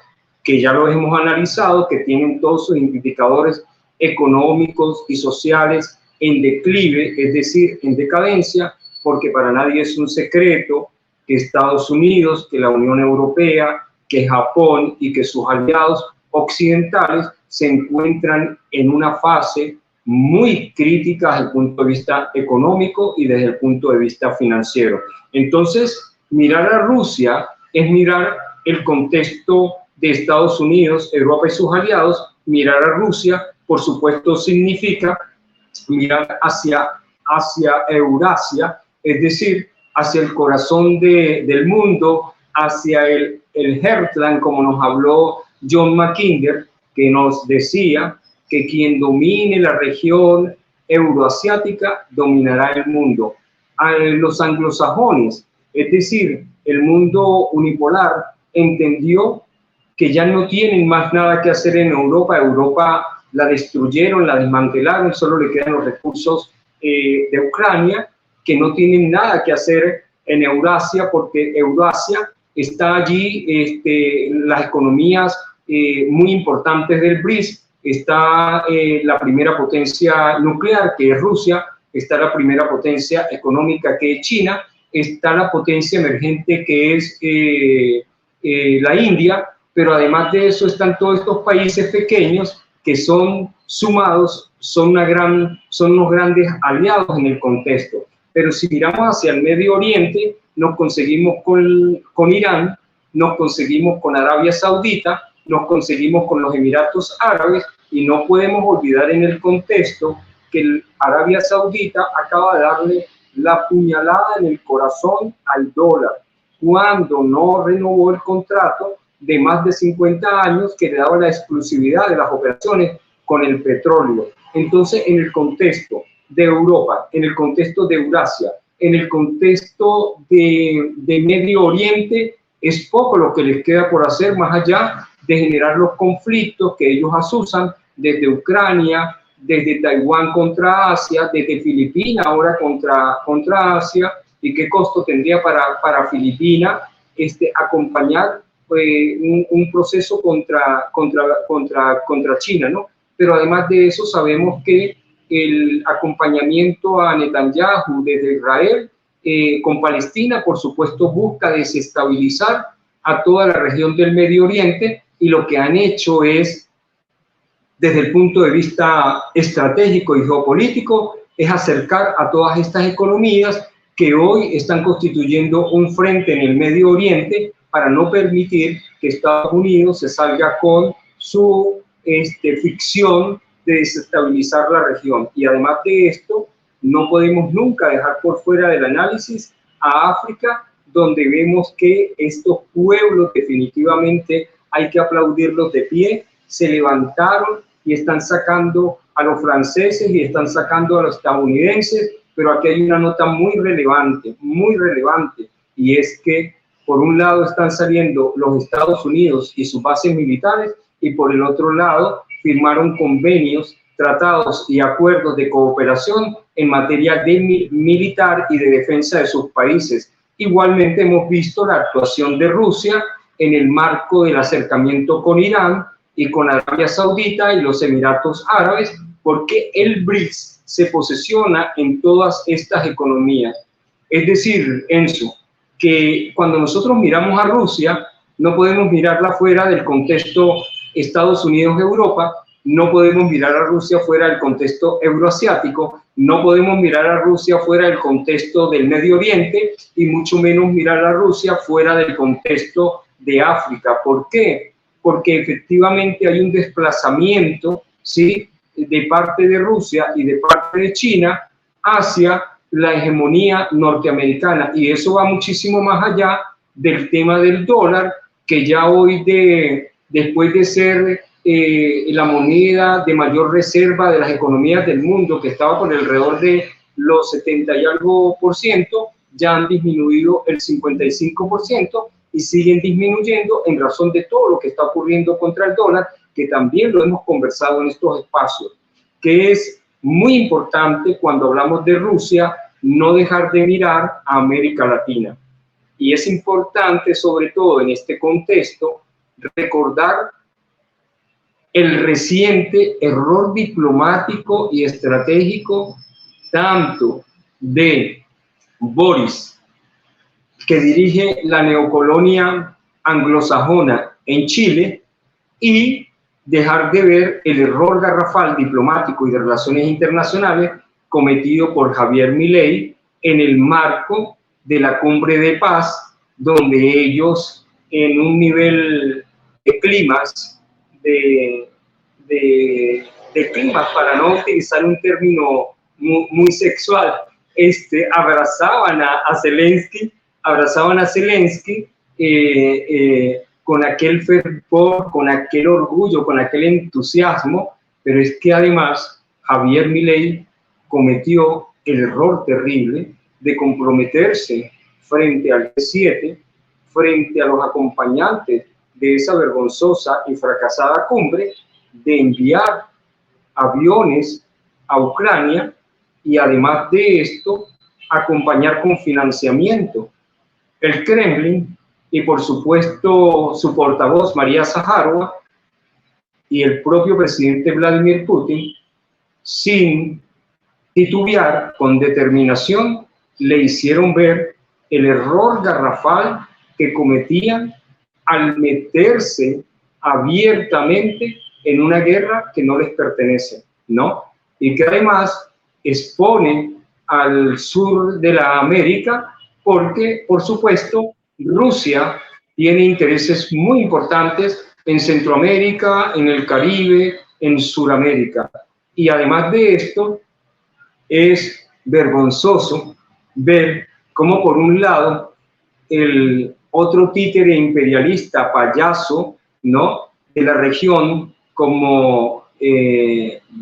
que ya los hemos analizado, que tienen todos sus indicadores económicos y sociales en declive, es decir, en decadencia, porque para nadie es un secreto que Estados Unidos, que la Unión Europea, que Japón y que sus aliados occidentales se encuentran en una fase muy crítica desde el punto de vista económico y desde el punto de vista financiero. Entonces, mirar a Rusia es mirar el contexto de Estados Unidos, Europa y sus aliados. Mirar a Rusia, por supuesto, significa mirar hacia Eurasia, es decir, hacia el corazón del mundo, hacia el Heartland, como nos habló John Mackinder, que nos decía que quien domine la región euroasiática dominará el mundo. A los anglosajones, es decir, el mundo unipolar, entendió que ya no tienen más nada que hacer en Europa. Europa la destruyeron, la desmantelaron, solo le quedan los recursos de Ucrania, que no tienen nada que hacer en Eurasia, porque Eurasia está allí, las economías muy importantes del BRICS, está la primera potencia nuclear, que es Rusia, está la primera potencia económica, que es China, está la potencia emergente, que es la India, pero además de eso están todos estos países pequeños que son sumados, son unos grandes aliados en el contexto. Pero si miramos hacia el Medio Oriente, nos conseguimos con Irán, nos conseguimos con Arabia Saudita, nos conseguimos con los Emiratos Árabes, y no podemos olvidar en el contexto que Arabia Saudita acaba de darle la puñalada en el corazón al dólar cuando no renovó el contrato de más de 50 años que le daba la exclusividad de las operaciones con el petróleo. Entonces, en el contexto de Europa, en el contexto de Eurasia, en el contexto de Medio Oriente, es poco lo que les queda por hacer, más allá de generar los conflictos que ellos asusan desde Ucrania, desde Taiwán contra Asia, desde Filipinas ahora contra Asia. ¿Y qué costo tendría para Filipinas acompañar un proceso contra China, ¿no? Pero además de eso, sabemos que el acompañamiento a Netanyahu desde Israel con Palestina, por supuesto, busca desestabilizar a toda la región del Medio Oriente, y lo que han hecho es, desde el punto de vista estratégico y geopolítico, es acercar a todas estas economías que hoy están constituyendo un frente en el Medio Oriente para no permitir que Estados Unidos se salga con su ficción de desestabilizar la región. Y además de esto, no podemos nunca dejar por fuera del análisis a África, donde vemos que estos pueblos definitivamente hay que aplaudirlos de pie, se levantaron y están sacando a los franceses y están sacando a los estadounidenses, pero aquí hay una nota muy relevante, y es que por un lado están saliendo los Estados Unidos y sus bases militares, y por el otro lado firmaron convenios tratados y acuerdos de cooperación en materia militar y de defensa de sus países. Igualmente hemos visto la actuación de Rusia en el marco del acercamiento con Irán y con Arabia Saudita y los Emiratos Árabes, porque el BRICS se posiciona en todas estas economías. Es decir, Enzo, que cuando nosotros miramos a Rusia, no podemos mirarla fuera del contexto Estados Unidos-Europa, no podemos mirar a Rusia fuera del contexto euroasiático, no podemos mirar a Rusia fuera del contexto del Medio Oriente y mucho menos mirar a Rusia fuera del contexto de África. ¿Por qué? Porque efectivamente hay un desplazamiento, ¿sí?, de parte de Rusia y de parte de China hacia la hegemonía norteamericana, y eso va muchísimo más allá del tema del dólar, que ya hoy, después de ser la moneda de mayor reserva de las economías del mundo, que estaba por alrededor de los 70 y algo %, ya han disminuido el 55% y siguen disminuyendo en razón de todo lo que está ocurriendo contra el dólar, que también lo hemos conversado en estos espacios, que es muy importante cuando hablamos de Rusia no dejar de mirar a América Latina. Y es importante, sobre todo en este contexto, recordar el reciente error diplomático y estratégico tanto de Boris, que dirige la neocolonia anglosajona en Chile, y dejar de ver el error garrafal diplomático y de relaciones internacionales cometido por Javier Milei en el marco de la cumbre de paz, donde ellos, en un nivel de climas, para no utilizar un término muy sexual, abrazaban a Zelensky con aquel fervor, con aquel orgullo, con aquel entusiasmo, pero es que además Javier Milei cometió el error terrible de comprometerse frente al G7, frente a los acompañantes de esa vergonzosa y fracasada cumbre, de enviar aviones a Ucrania y además de esto, acompañar con financiamiento. El Kremlin y por supuesto su portavoz María Zaharova y el propio presidente Vladimir Putin, sin titubear, con determinación, le hicieron ver el error garrafal que cometían al meterse abiertamente en una guerra que no les pertenece, ¿no? Y que además expone al sur de la América porque, por supuesto, Rusia tiene intereses muy importantes en Centroamérica, en el Caribe, en Sudamérica. Y además de esto, es vergonzoso ver cómo, por un lado, el otro títere imperialista payaso, ¿no?, de la región, como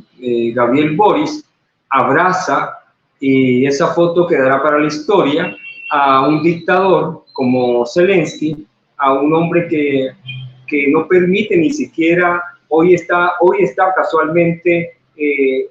Gabriel Boris, abraza, y esa foto quedará para la historia, a un dictador como Zelensky, a un hombre que no permite ni siquiera, hoy está casualmente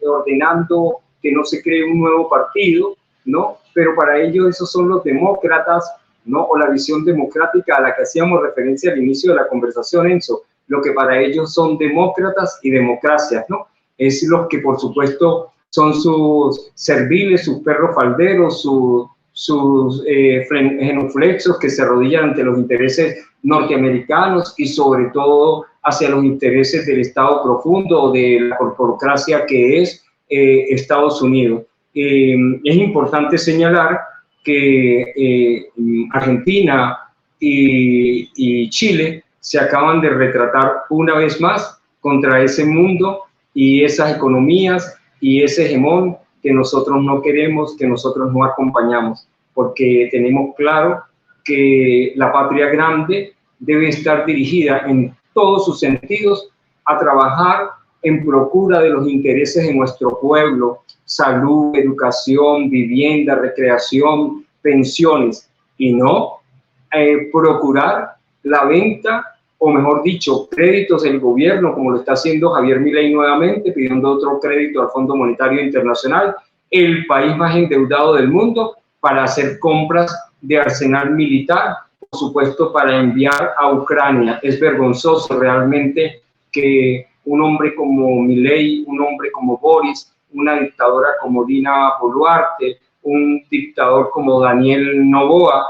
ordenando que no se cree un nuevo partido, ¿no? Pero para ellos esos son los demócratas, ¿no? O la visión democrática a la que hacíamos referencia al inicio de la conversación, Enzo, lo que para ellos son demócratas y democracias, ¿no? Es los que, por supuesto, son sus serviles, sus perros falderos, sus genuflexos que se arrodillan ante los intereses norteamericanos y sobre todo hacia los intereses del Estado profundo, de la corporocracia que es Estados Unidos. Es importante señalar que Argentina y Chile se acaban de retratar una vez más contra ese mundo y esas economías y ese hegemón que nosotros no queremos, que nosotros no acompañamos, porque tenemos claro que la patria grande debe estar dirigida en todos sus sentidos a trabajar en procura de los intereses de nuestro pueblo: salud, educación, vivienda, recreación, pensiones, y no procurar la venta o mejor dicho, créditos del gobierno, como lo está haciendo Javier Milei nuevamente, pidiendo otro crédito al Fondo Monetario Internacional, el país más endeudado del mundo, para hacer compras de arsenal militar, por supuesto, para enviar a Ucrania. Es vergonzoso realmente que un hombre como Milei, un hombre como Boris, una dictadora como Dina Boluarte, un dictador como Daniel Noboa,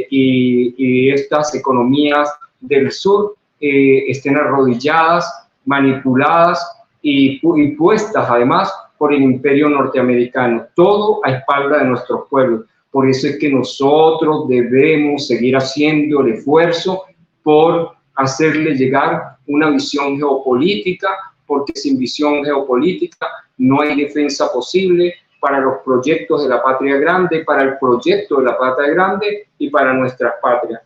y estas economías del sur estén arrodilladas, manipuladas y puestas además por el imperio norteamericano, todo a espalda de nuestros pueblos. Por eso es que nosotros debemos seguir haciendo el esfuerzo por hacerle llegar una visión geopolítica, porque sin visión geopolítica no hay defensa posible para los proyectos de la patria grande, para el proyecto de la patria grande y para nuestra patria.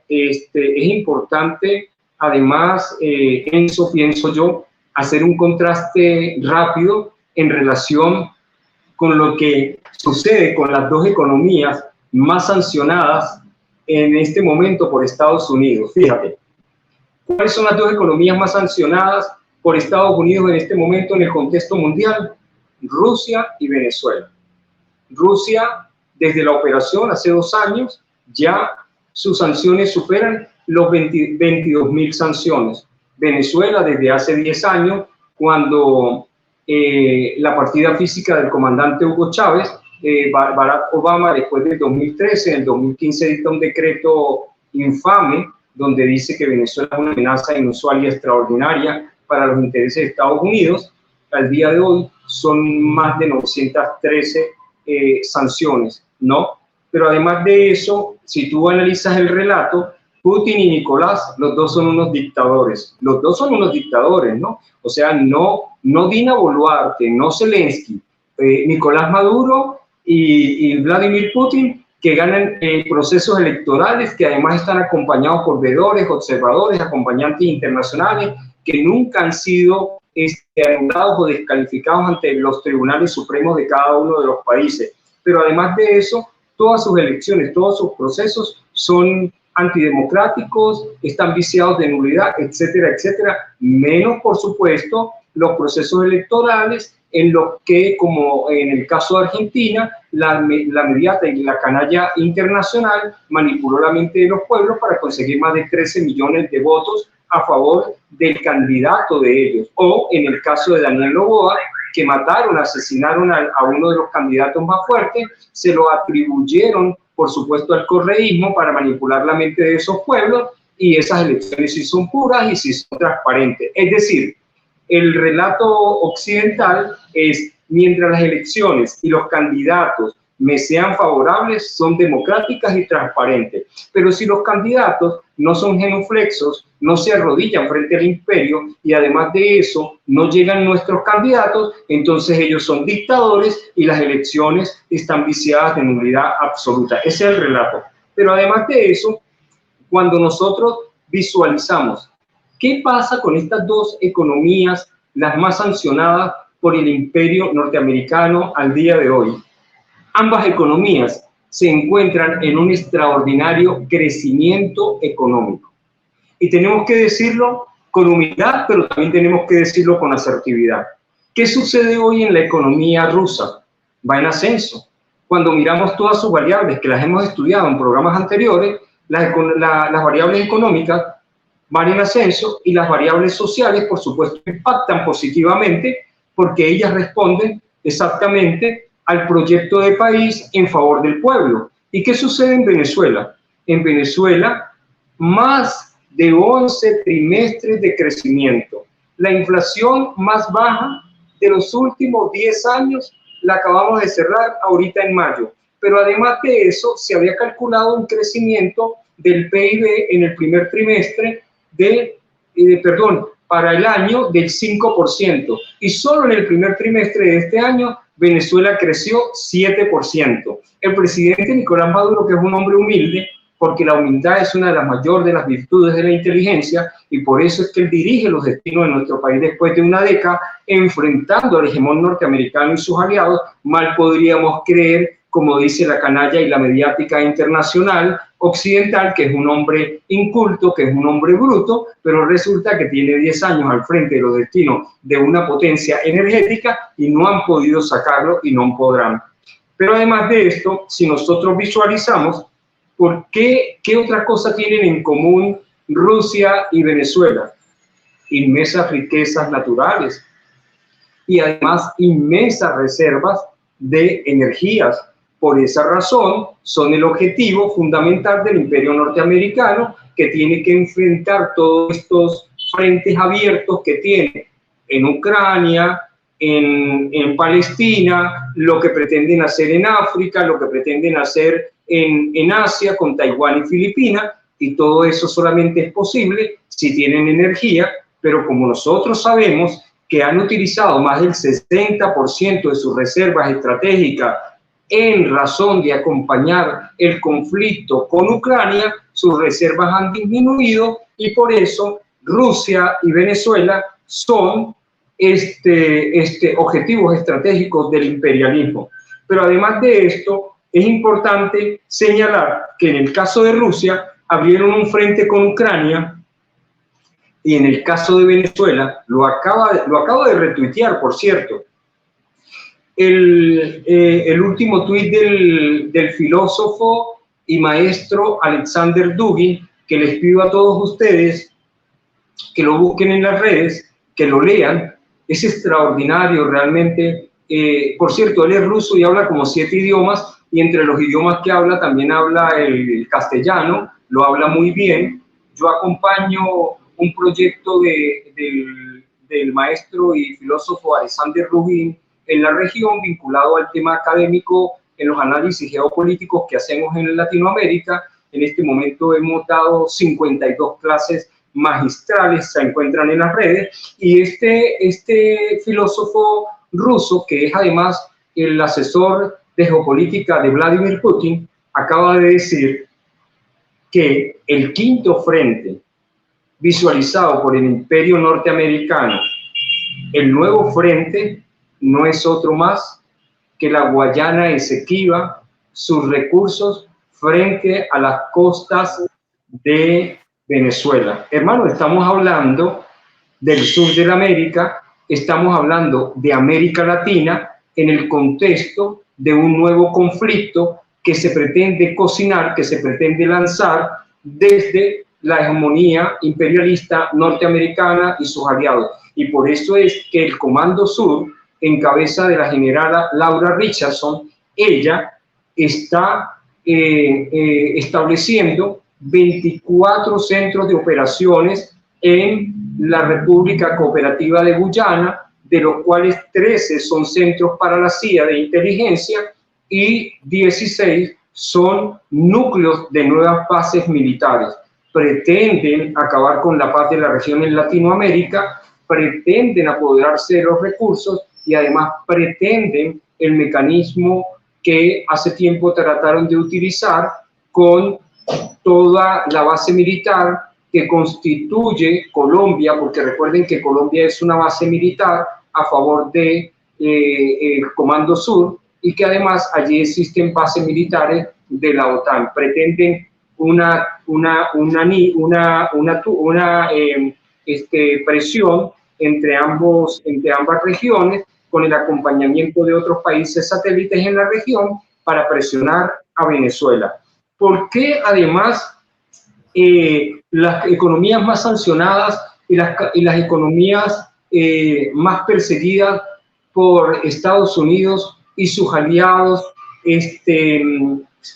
Es importante, además, eso pienso yo, hacer un contraste rápido en relación con lo que sucede con las dos economías más sancionadas en este momento por Estados Unidos. Fíjate, ¿cuáles son las dos economías más sancionadas por Estados Unidos en este momento en el contexto mundial? Rusia y Venezuela. Rusia, desde la operación hace 2 años, ya sus sanciones superan los 22.000 sanciones. Venezuela, desde hace 10 años, cuando la partida física del comandante Hugo Chávez, Barack Obama, después del 2013, en el 2015 dicta un decreto infame donde dice que Venezuela es una amenaza inusual y extraordinaria para los intereses de Estados Unidos. Al día de hoy son más de 913 sanciones, ¿no? Pero además de eso, si tú analizas el relato, Putin y Nicolás, los dos son unos dictadores. Los dos son unos dictadores, ¿no? O sea, no Dina Boluarte, no Zelensky, Nicolás Maduro y Vladimir Putin, que ganan procesos electorales que además están acompañados por veedores, observadores, acompañantes internacionales, que nunca han sido anulados o descalificados ante los tribunales supremos de cada uno de los países. Pero además de eso, todas sus elecciones, todos sus procesos son antidemocráticos, están viciados de nulidad, etcétera, etcétera, menos, por supuesto, los procesos electorales en los que, como en el caso de Argentina, la mediata y la canalla internacional manipuló la mente de los pueblos para conseguir más de 13 millones de votos a favor del candidato de ellos. O en el caso de Daniel Noboa, que asesinaron a uno de los candidatos más fuertes, se lo atribuyeron, por supuesto, al correísmo para manipular la mente de esos pueblos, y esas elecciones sí son puras y sí son transparentes. Es decir, el relato occidental es: mientras las elecciones y los candidatos me sean favorables, son democráticas y transparentes. Pero si los candidatos no son genuflexos, no se arrodillan frente al imperio y además de eso no llegan nuestros candidatos, entonces ellos son dictadores y las elecciones están viciadas de nulidad absoluta. Ese es el relato. Pero además de eso, cuando nosotros visualizamos qué pasa con estas dos economías, las más sancionadas por el imperio norteamericano al día de hoy, ambas economías se encuentran en un extraordinario crecimiento económico. Y tenemos que decirlo con humildad, pero también tenemos que decirlo con asertividad. ¿Qué sucede hoy en la economía rusa? Va en ascenso. Cuando miramos todas sus variables, que las hemos estudiado en programas anteriores, las variables económicas van en ascenso y las variables sociales, por supuesto, impactan positivamente porque ellas responden exactamente al proyecto de país en favor del pueblo. ¿Y qué sucede en Venezuela? En Venezuela, más de 11 trimestres de crecimiento. La inflación más baja de los últimos 10 años la acabamos de cerrar ahorita en mayo. Pero además de eso, se había calculado un crecimiento del PIB en el primer trimestre para el año del 5%. Y solo en el primer trimestre de este año, Venezuela creció 7%. El presidente Nicolás Maduro, que es un hombre humilde, porque la humildad es una de las mayores de las virtudes de la inteligencia, y por eso es que él dirige los destinos de nuestro país después de una década, enfrentando al hegemón norteamericano y sus aliados. Mal podríamos creer, como dice la canalla y la mediática internacional, occidental, que es un hombre inculto, que es un hombre bruto, pero resulta que tiene 10 años al frente de los destinos de una potencia energética y no han podido sacarlo y no podrán. Pero además de esto, si nosotros visualizamos, ¿qué otra cosa tienen en común Rusia y Venezuela? Inmensas riquezas naturales y además inmensas reservas de energías. Por esa razón, son el objetivo fundamental del imperio norteamericano, que tiene que enfrentar todos estos frentes abiertos que tiene en Ucrania, en Palestina, lo que pretenden hacer en África, lo que pretenden hacer en Asia, con Taiwán y Filipinas, y todo eso solamente es posible si tienen energía, pero como nosotros sabemos que han utilizado más del 60% de sus reservas estratégicas en razón de acompañar el conflicto con Ucrania, sus reservas han disminuido y por eso Rusia y Venezuela son objetivos estratégicos del imperialismo. Pero además de esto, es importante señalar que en el caso de Rusia abrieron un frente con Ucrania y en el caso de Venezuela, lo acabo de retuitear, por cierto, el último tuit del filósofo y maestro Alexander Dugin, que les pido a todos ustedes que lo busquen en las redes, que lo lean, es extraordinario realmente. Por cierto, él es ruso y habla como 7 idiomas, y entre los idiomas que habla también habla el castellano, lo habla muy bien. Yo acompaño un proyecto del maestro y filósofo Alexander Dugin en la región, vinculado al tema académico en los análisis geopolíticos que hacemos en Latinoamérica. En este momento hemos dado 52 clases magistrales, se encuentran en las redes, y este filósofo ruso, que es además el asesor de geopolítica de Vladimir Putin, acaba de decir que el quinto frente visualizado por el imperio norteamericano, el nuevo frente, no es otro más que la Guayana Esequiba, sus recursos frente a las costas de Venezuela. Hermano, estamos hablando del sur de la América, estamos hablando de América Latina en el contexto de un nuevo conflicto que se pretende cocinar, que se pretende lanzar desde la hegemonía imperialista norteamericana y sus aliados. Y por eso es que el Comando Sur, en cabeza de la generala Laura Richardson, ella está estableciendo 24 centros de operaciones en la República Cooperativa de Guyana, de los cuales 13 son centros para la CIA de inteligencia y 16 son núcleos de nuevas bases militares. Pretenden acabar con la paz de la región en Latinoamérica, pretenden apoderarse de los recursos y además pretenden el mecanismo que hace tiempo trataron de utilizar con toda la base militar que constituye Colombia, porque recuerden que Colombia es una base militar a favor de el Comando Sur, y que además allí existen bases militares de la OTAN. Pretenden una presión entre ambas regiones, con el acompañamiento de otros países satélites en la región para presionar a Venezuela. ¿Por qué además las economías más sancionadas y las economías más perseguidas por Estados Unidos y sus aliados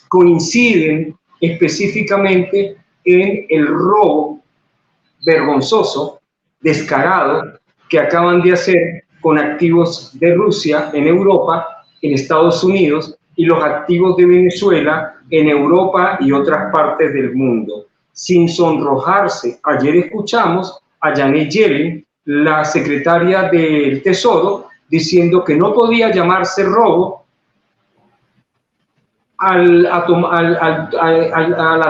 coinciden específicamente en el robo vergonzoso, descarado, que acaban de hacer con activos de Rusia en Europa, en Estados Unidos, y los activos de Venezuela en Europa y otras partes del mundo? Sin sonrojarse, ayer escuchamos a Janet Yellen, la secretaria del Tesoro, diciendo que no podía llamarse robo a la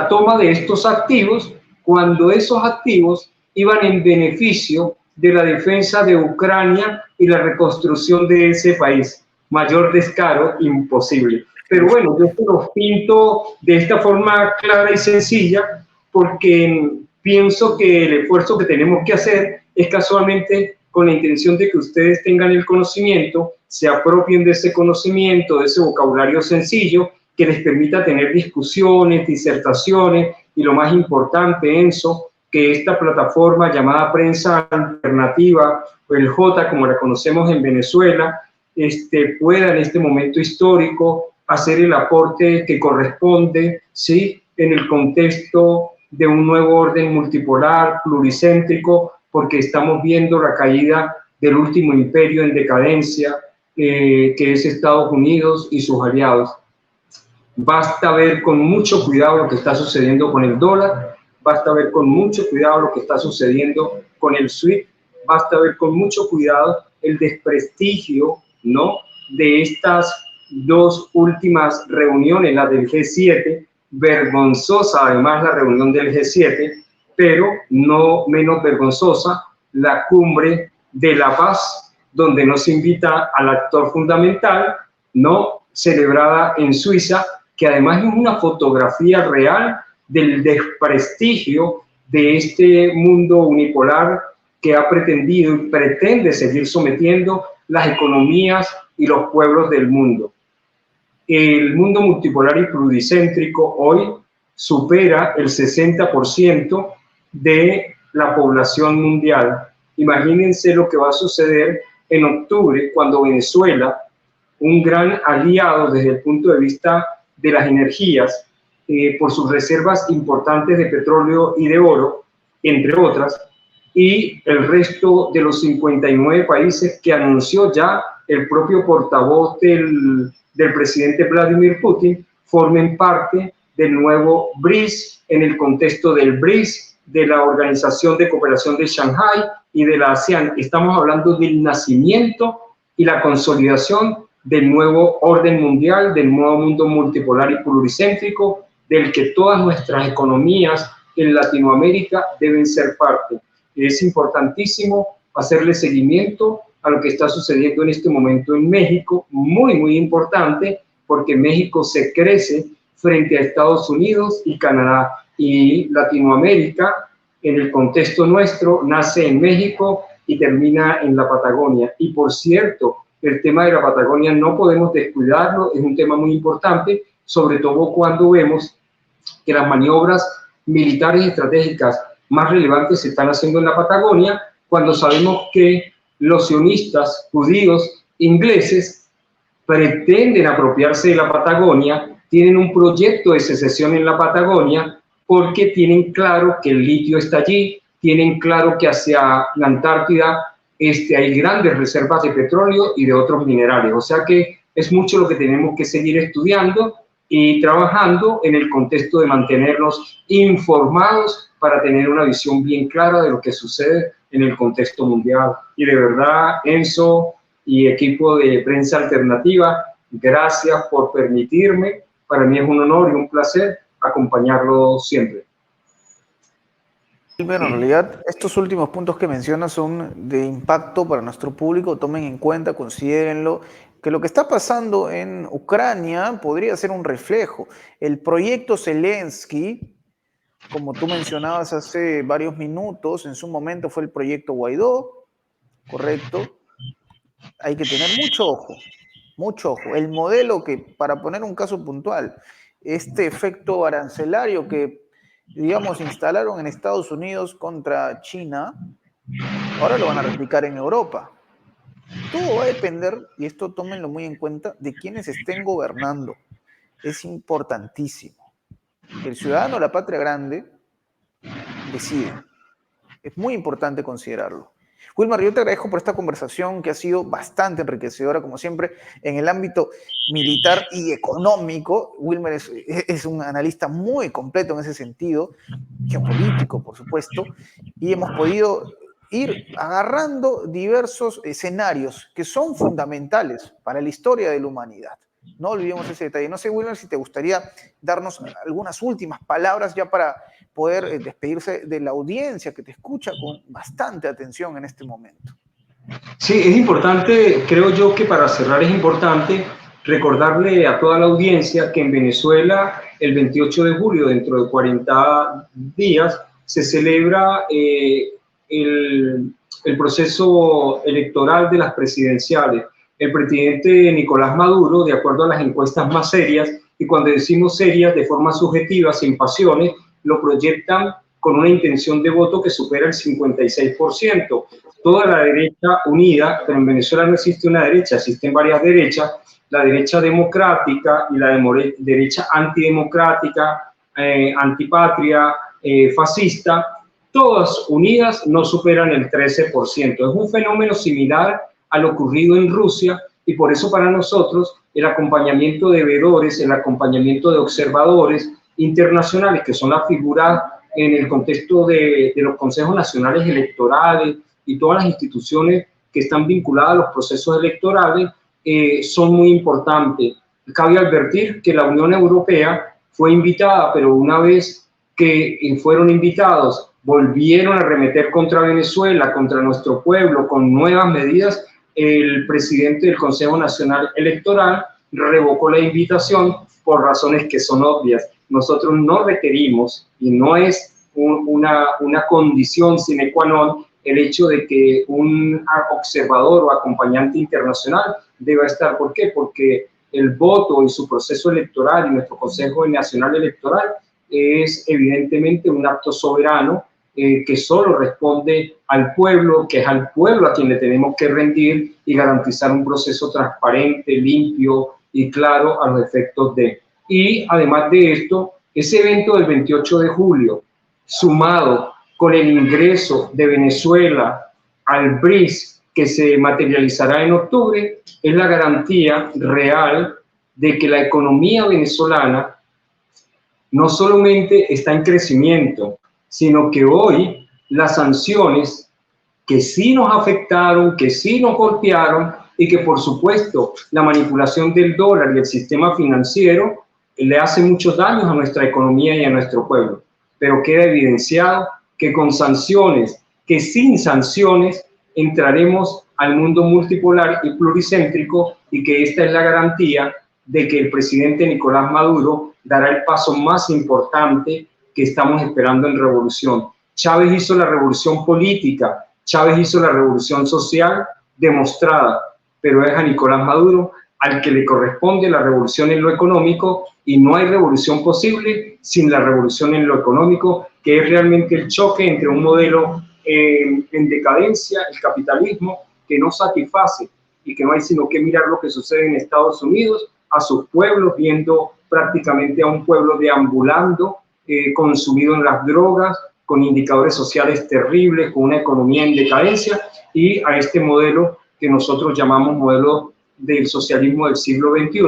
toma de estos activos, cuando esos activos iban en beneficio de la defensa de Ucrania y la reconstrucción de ese país. Mayor descaro imposible. Pero bueno, yo te los pinto de esta forma clara y sencilla porque pienso que el esfuerzo que tenemos que hacer es casualmente con la intención de que ustedes tengan el conocimiento, se apropien de ese conocimiento, de ese vocabulario sencillo que les permita tener discusiones, disertaciones y lo más importante, Enzo, que esta plataforma llamada Prensa Alternativa, o el J como la conocemos en Venezuela, pueda en este momento histórico hacer el aporte que corresponde, ¿sí?, en el contexto de un nuevo orden multipolar, pluricéntrico, porque estamos viendo la caída del último imperio en decadencia, que es Estados Unidos y sus aliados. Basta ver con mucho cuidado lo que está sucediendo con el dólar, basta ver con mucho cuidado lo que está sucediendo con el SWIFT, basta ver con mucho cuidado el desprestigio, ¿no?, de estas dos últimas reuniones, la del G7, vergonzosa además la reunión del G7, pero no menos vergonzosa la cumbre de la paz, donde nos invita al actor fundamental, ¿no?, celebrada en Suiza, que además es una fotografía real del desprestigio de este mundo unipolar que ha pretendido y pretende seguir sometiendo las economías y los pueblos del mundo. El mundo multipolar y pluricéntrico hoy supera el 60% de la población mundial. Imagínense lo que va a suceder en octubre cuando Venezuela, un gran aliado desde el punto de vista de las energías, por sus reservas importantes de petróleo y de oro, entre otras, y el resto de los 59 países que anunció ya el propio portavoz del presidente Vladimir Putin, formen parte del nuevo BRICS, en el contexto del BRICS, de la Organización de Cooperación de Shanghái y de la ASEAN. Estamos hablando del nacimiento y la consolidación del nuevo orden mundial, del nuevo mundo multipolar y pluricéntrico, del que todas nuestras economías en Latinoamérica deben ser parte. Es importantísimo hacerle seguimiento a lo que está sucediendo en este momento en México, muy, muy importante, porque México se crece frente a Estados Unidos y Canadá, y Latinoamérica, en el contexto nuestro, nace en México y termina en la Patagonia. Y por cierto, el tema de la Patagonia no podemos descuidarlo, es un tema muy importante, sobre todo cuando vemos que las maniobras militares y estratégicas más relevantes se están haciendo en la Patagonia, cuando sabemos que los sionistas judíos ingleses pretenden apropiarse de la Patagonia, tienen un proyecto de secesión en la Patagonia, porque tienen claro que el litio está allí, tienen claro que hacia la Antártida hay grandes reservas de petróleo y de otros minerales. O sea que es mucho lo que tenemos que seguir estudiando y trabajando en el contexto de mantenernos informados para tener una visión bien clara de lo que sucede en el contexto mundial. Y de verdad, Enzo y equipo de Prensa Alternativa, gracias por permitirme. Para mí es un honor y un placer acompañarlo siempre. Bueno, en realidad estos últimos puntos que mencionas son de impacto para nuestro público. Tomen en cuenta, considérenlo, que lo que está pasando en Ucrania podría ser un reflejo. El proyecto Zelensky, como tú mencionabas hace varios minutos, en su momento fue el proyecto Guaidó, ¿correcto? Hay que tener mucho ojo, mucho ojo. El modelo que, para poner un caso puntual, este efecto arancelario que, digamos, instalaron en Estados Unidos contra China, ahora lo van a replicar en Europa. Todo va a depender, y esto tómenlo muy en cuenta, de quienes estén gobernando. Es importantísimo. El ciudadano de la patria grande decide. Es muy importante considerarlo. Wilmar, yo te agradezco por esta conversación que ha sido bastante enriquecedora, como siempre, en el ámbito militar y económico. Wilmar es un analista muy completo en ese sentido, geopolítico, por supuesto, y hemos podido ir agarrando diversos escenarios que son fundamentales para la historia de la humanidad. No olvidemos ese detalle. No sé, Wilmar, si te gustaría darnos algunas últimas palabras ya para poder despedirse de la audiencia que te escucha con bastante atención en este momento. Sí, es importante, creo yo que para cerrar es importante Recordarle a toda la audiencia que en Venezuela el 28 de julio, dentro de 40 días, se celebra el proceso electoral de las presidenciales. El presidente Nicolás Maduro, de acuerdo a las encuestas más serias, y cuando decimos serias, de forma subjetiva, sin pasiones, lo proyectan con una intención de voto que supera el 56%. Toda la derecha unida, pero en Venezuela no existe una derecha, existen varias derechas, la derecha democrática y la derecha antidemocrática, antipatria, fascista, todas unidas no superan el 13%. Es un fenómeno similar a lo ocurrido en Rusia y por eso para nosotros el acompañamiento de veedores, el acompañamiento de observadores internacionales, que son las figuras en el contexto de los consejos nacionales electorales y todas las instituciones que están vinculadas a los procesos electorales, son muy importantes. Cabe advertir que la Unión Europea fue invitada, pero una vez que fueron invitados, volvieron a arremeter contra Venezuela, contra nuestro pueblo, con nuevas medidas. El presidente del Consejo Nacional Electoral revocó la invitación por razones que son obvias. Nosotros no requerimos, y no es una condición sine qua non, el hecho de que un observador o acompañante internacional deba estar. ¿Por qué? Porque el voto y su proceso electoral y nuestro Consejo Nacional Electoral es evidentemente un acto soberano que solo responde al pueblo, que es al pueblo a quien le tenemos que rendir y garantizar un proceso transparente, limpio y claro a los efectos de. Y además de esto, ese evento del 28 de julio, sumado con el ingreso de Venezuela al BRICS, que se materializará en octubre, es la garantía real de que la economía venezolana no solamente está en crecimiento, sino que hoy las sanciones que sí nos afectaron, que sí nos golpearon y que por supuesto la manipulación del dólar y el sistema financiero le hace muchos daños a nuestra economía y a nuestro pueblo. Pero queda evidenciado que con sanciones, que sin sanciones, entraremos al mundo multipolar y pluricéntrico y que esta es la garantía de que el presidente Nicolás Maduro dará el paso más importante que estamos esperando en revolución. Chávez hizo la revolución política, Chávez hizo la revolución social demostrada, pero es a Nicolás Maduro al que le corresponde la revolución en lo económico y no hay revolución posible sin la revolución en lo económico, que es realmente el choque entre un modelo en decadencia, el capitalismo, que no satisface y que no hay sino que mirar lo que sucede en Estados Unidos, a sus pueblos, viendo prácticamente a un pueblo deambulando, consumido en las drogas, con indicadores sociales terribles, con una economía en decadencia, y a este modelo que nosotros llamamos modelo del socialismo del siglo XXI,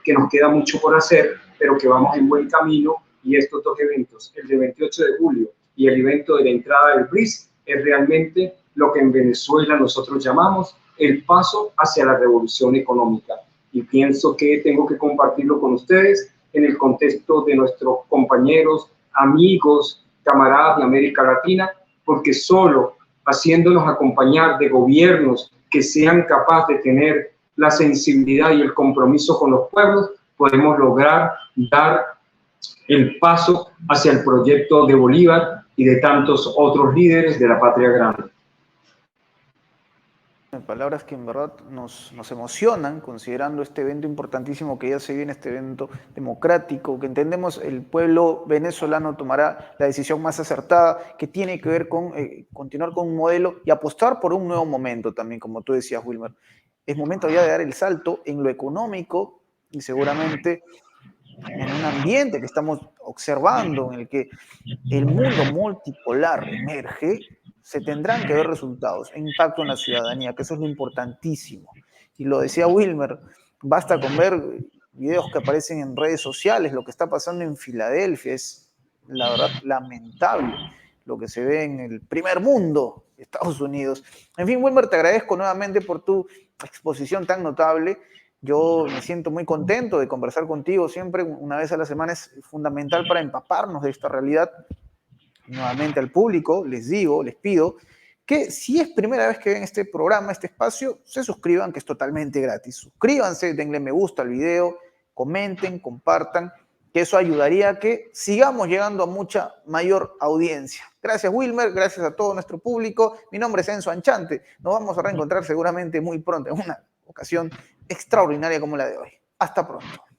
que nos queda mucho por hacer, pero que vamos en buen camino, y estos dos eventos, el de 28 de julio y el evento de la entrada del BRICS, es realmente lo que en Venezuela nosotros llamamos el paso hacia la revolución económica. Y pienso que tengo que compartirlo con ustedes en el contexto de nuestros compañeros, amigos, camaradas de América Latina, porque solo haciéndonos acompañar de gobiernos que sean capaces de tener la sensibilidad y el compromiso con los pueblos, podemos lograr dar el paso hacia el proyecto de Bolívar y de tantos otros líderes de la patria grande. Palabras que en verdad nos emocionan, considerando este evento importantísimo que ya se viene, este evento democrático, que entendemos el pueblo venezolano tomará la decisión más acertada, que tiene que ver con continuar con un modelo y apostar por un nuevo momento también, como tú decías, Wilmer. Es momento ya de dar el salto en lo económico y seguramente en un ambiente que estamos observando, en el que el mundo multipolar emerge, se tendrán que ver resultados e impacto en la ciudadanía, que eso es lo importantísimo. Y lo decía Wilmer, basta con ver videos que aparecen en redes sociales, lo que está pasando en Filadelfia es, la verdad, lamentable, lo que se ve en el primer mundo, Estados Unidos. En fin, Wilmer, te agradezco nuevamente por tu exposición tan notable. Yo me siento muy contento de conversar contigo siempre, una vez a la semana es fundamental para empaparnos de esta realidad. Nuevamente al público les digo, les pido que si es primera vez que ven este programa, este espacio, se suscriban, que es totalmente gratis. Suscríbanse, denle me gusta al video, comenten, compartan, que eso ayudaría a que sigamos llegando a mucha mayor audiencia. Gracias, Wilmer, gracias a todo nuestro público. Mi nombre es Enzo Anchante. Nos vamos a reencontrar seguramente muy pronto, en una ocasión extraordinaria como la de hoy. Hasta pronto.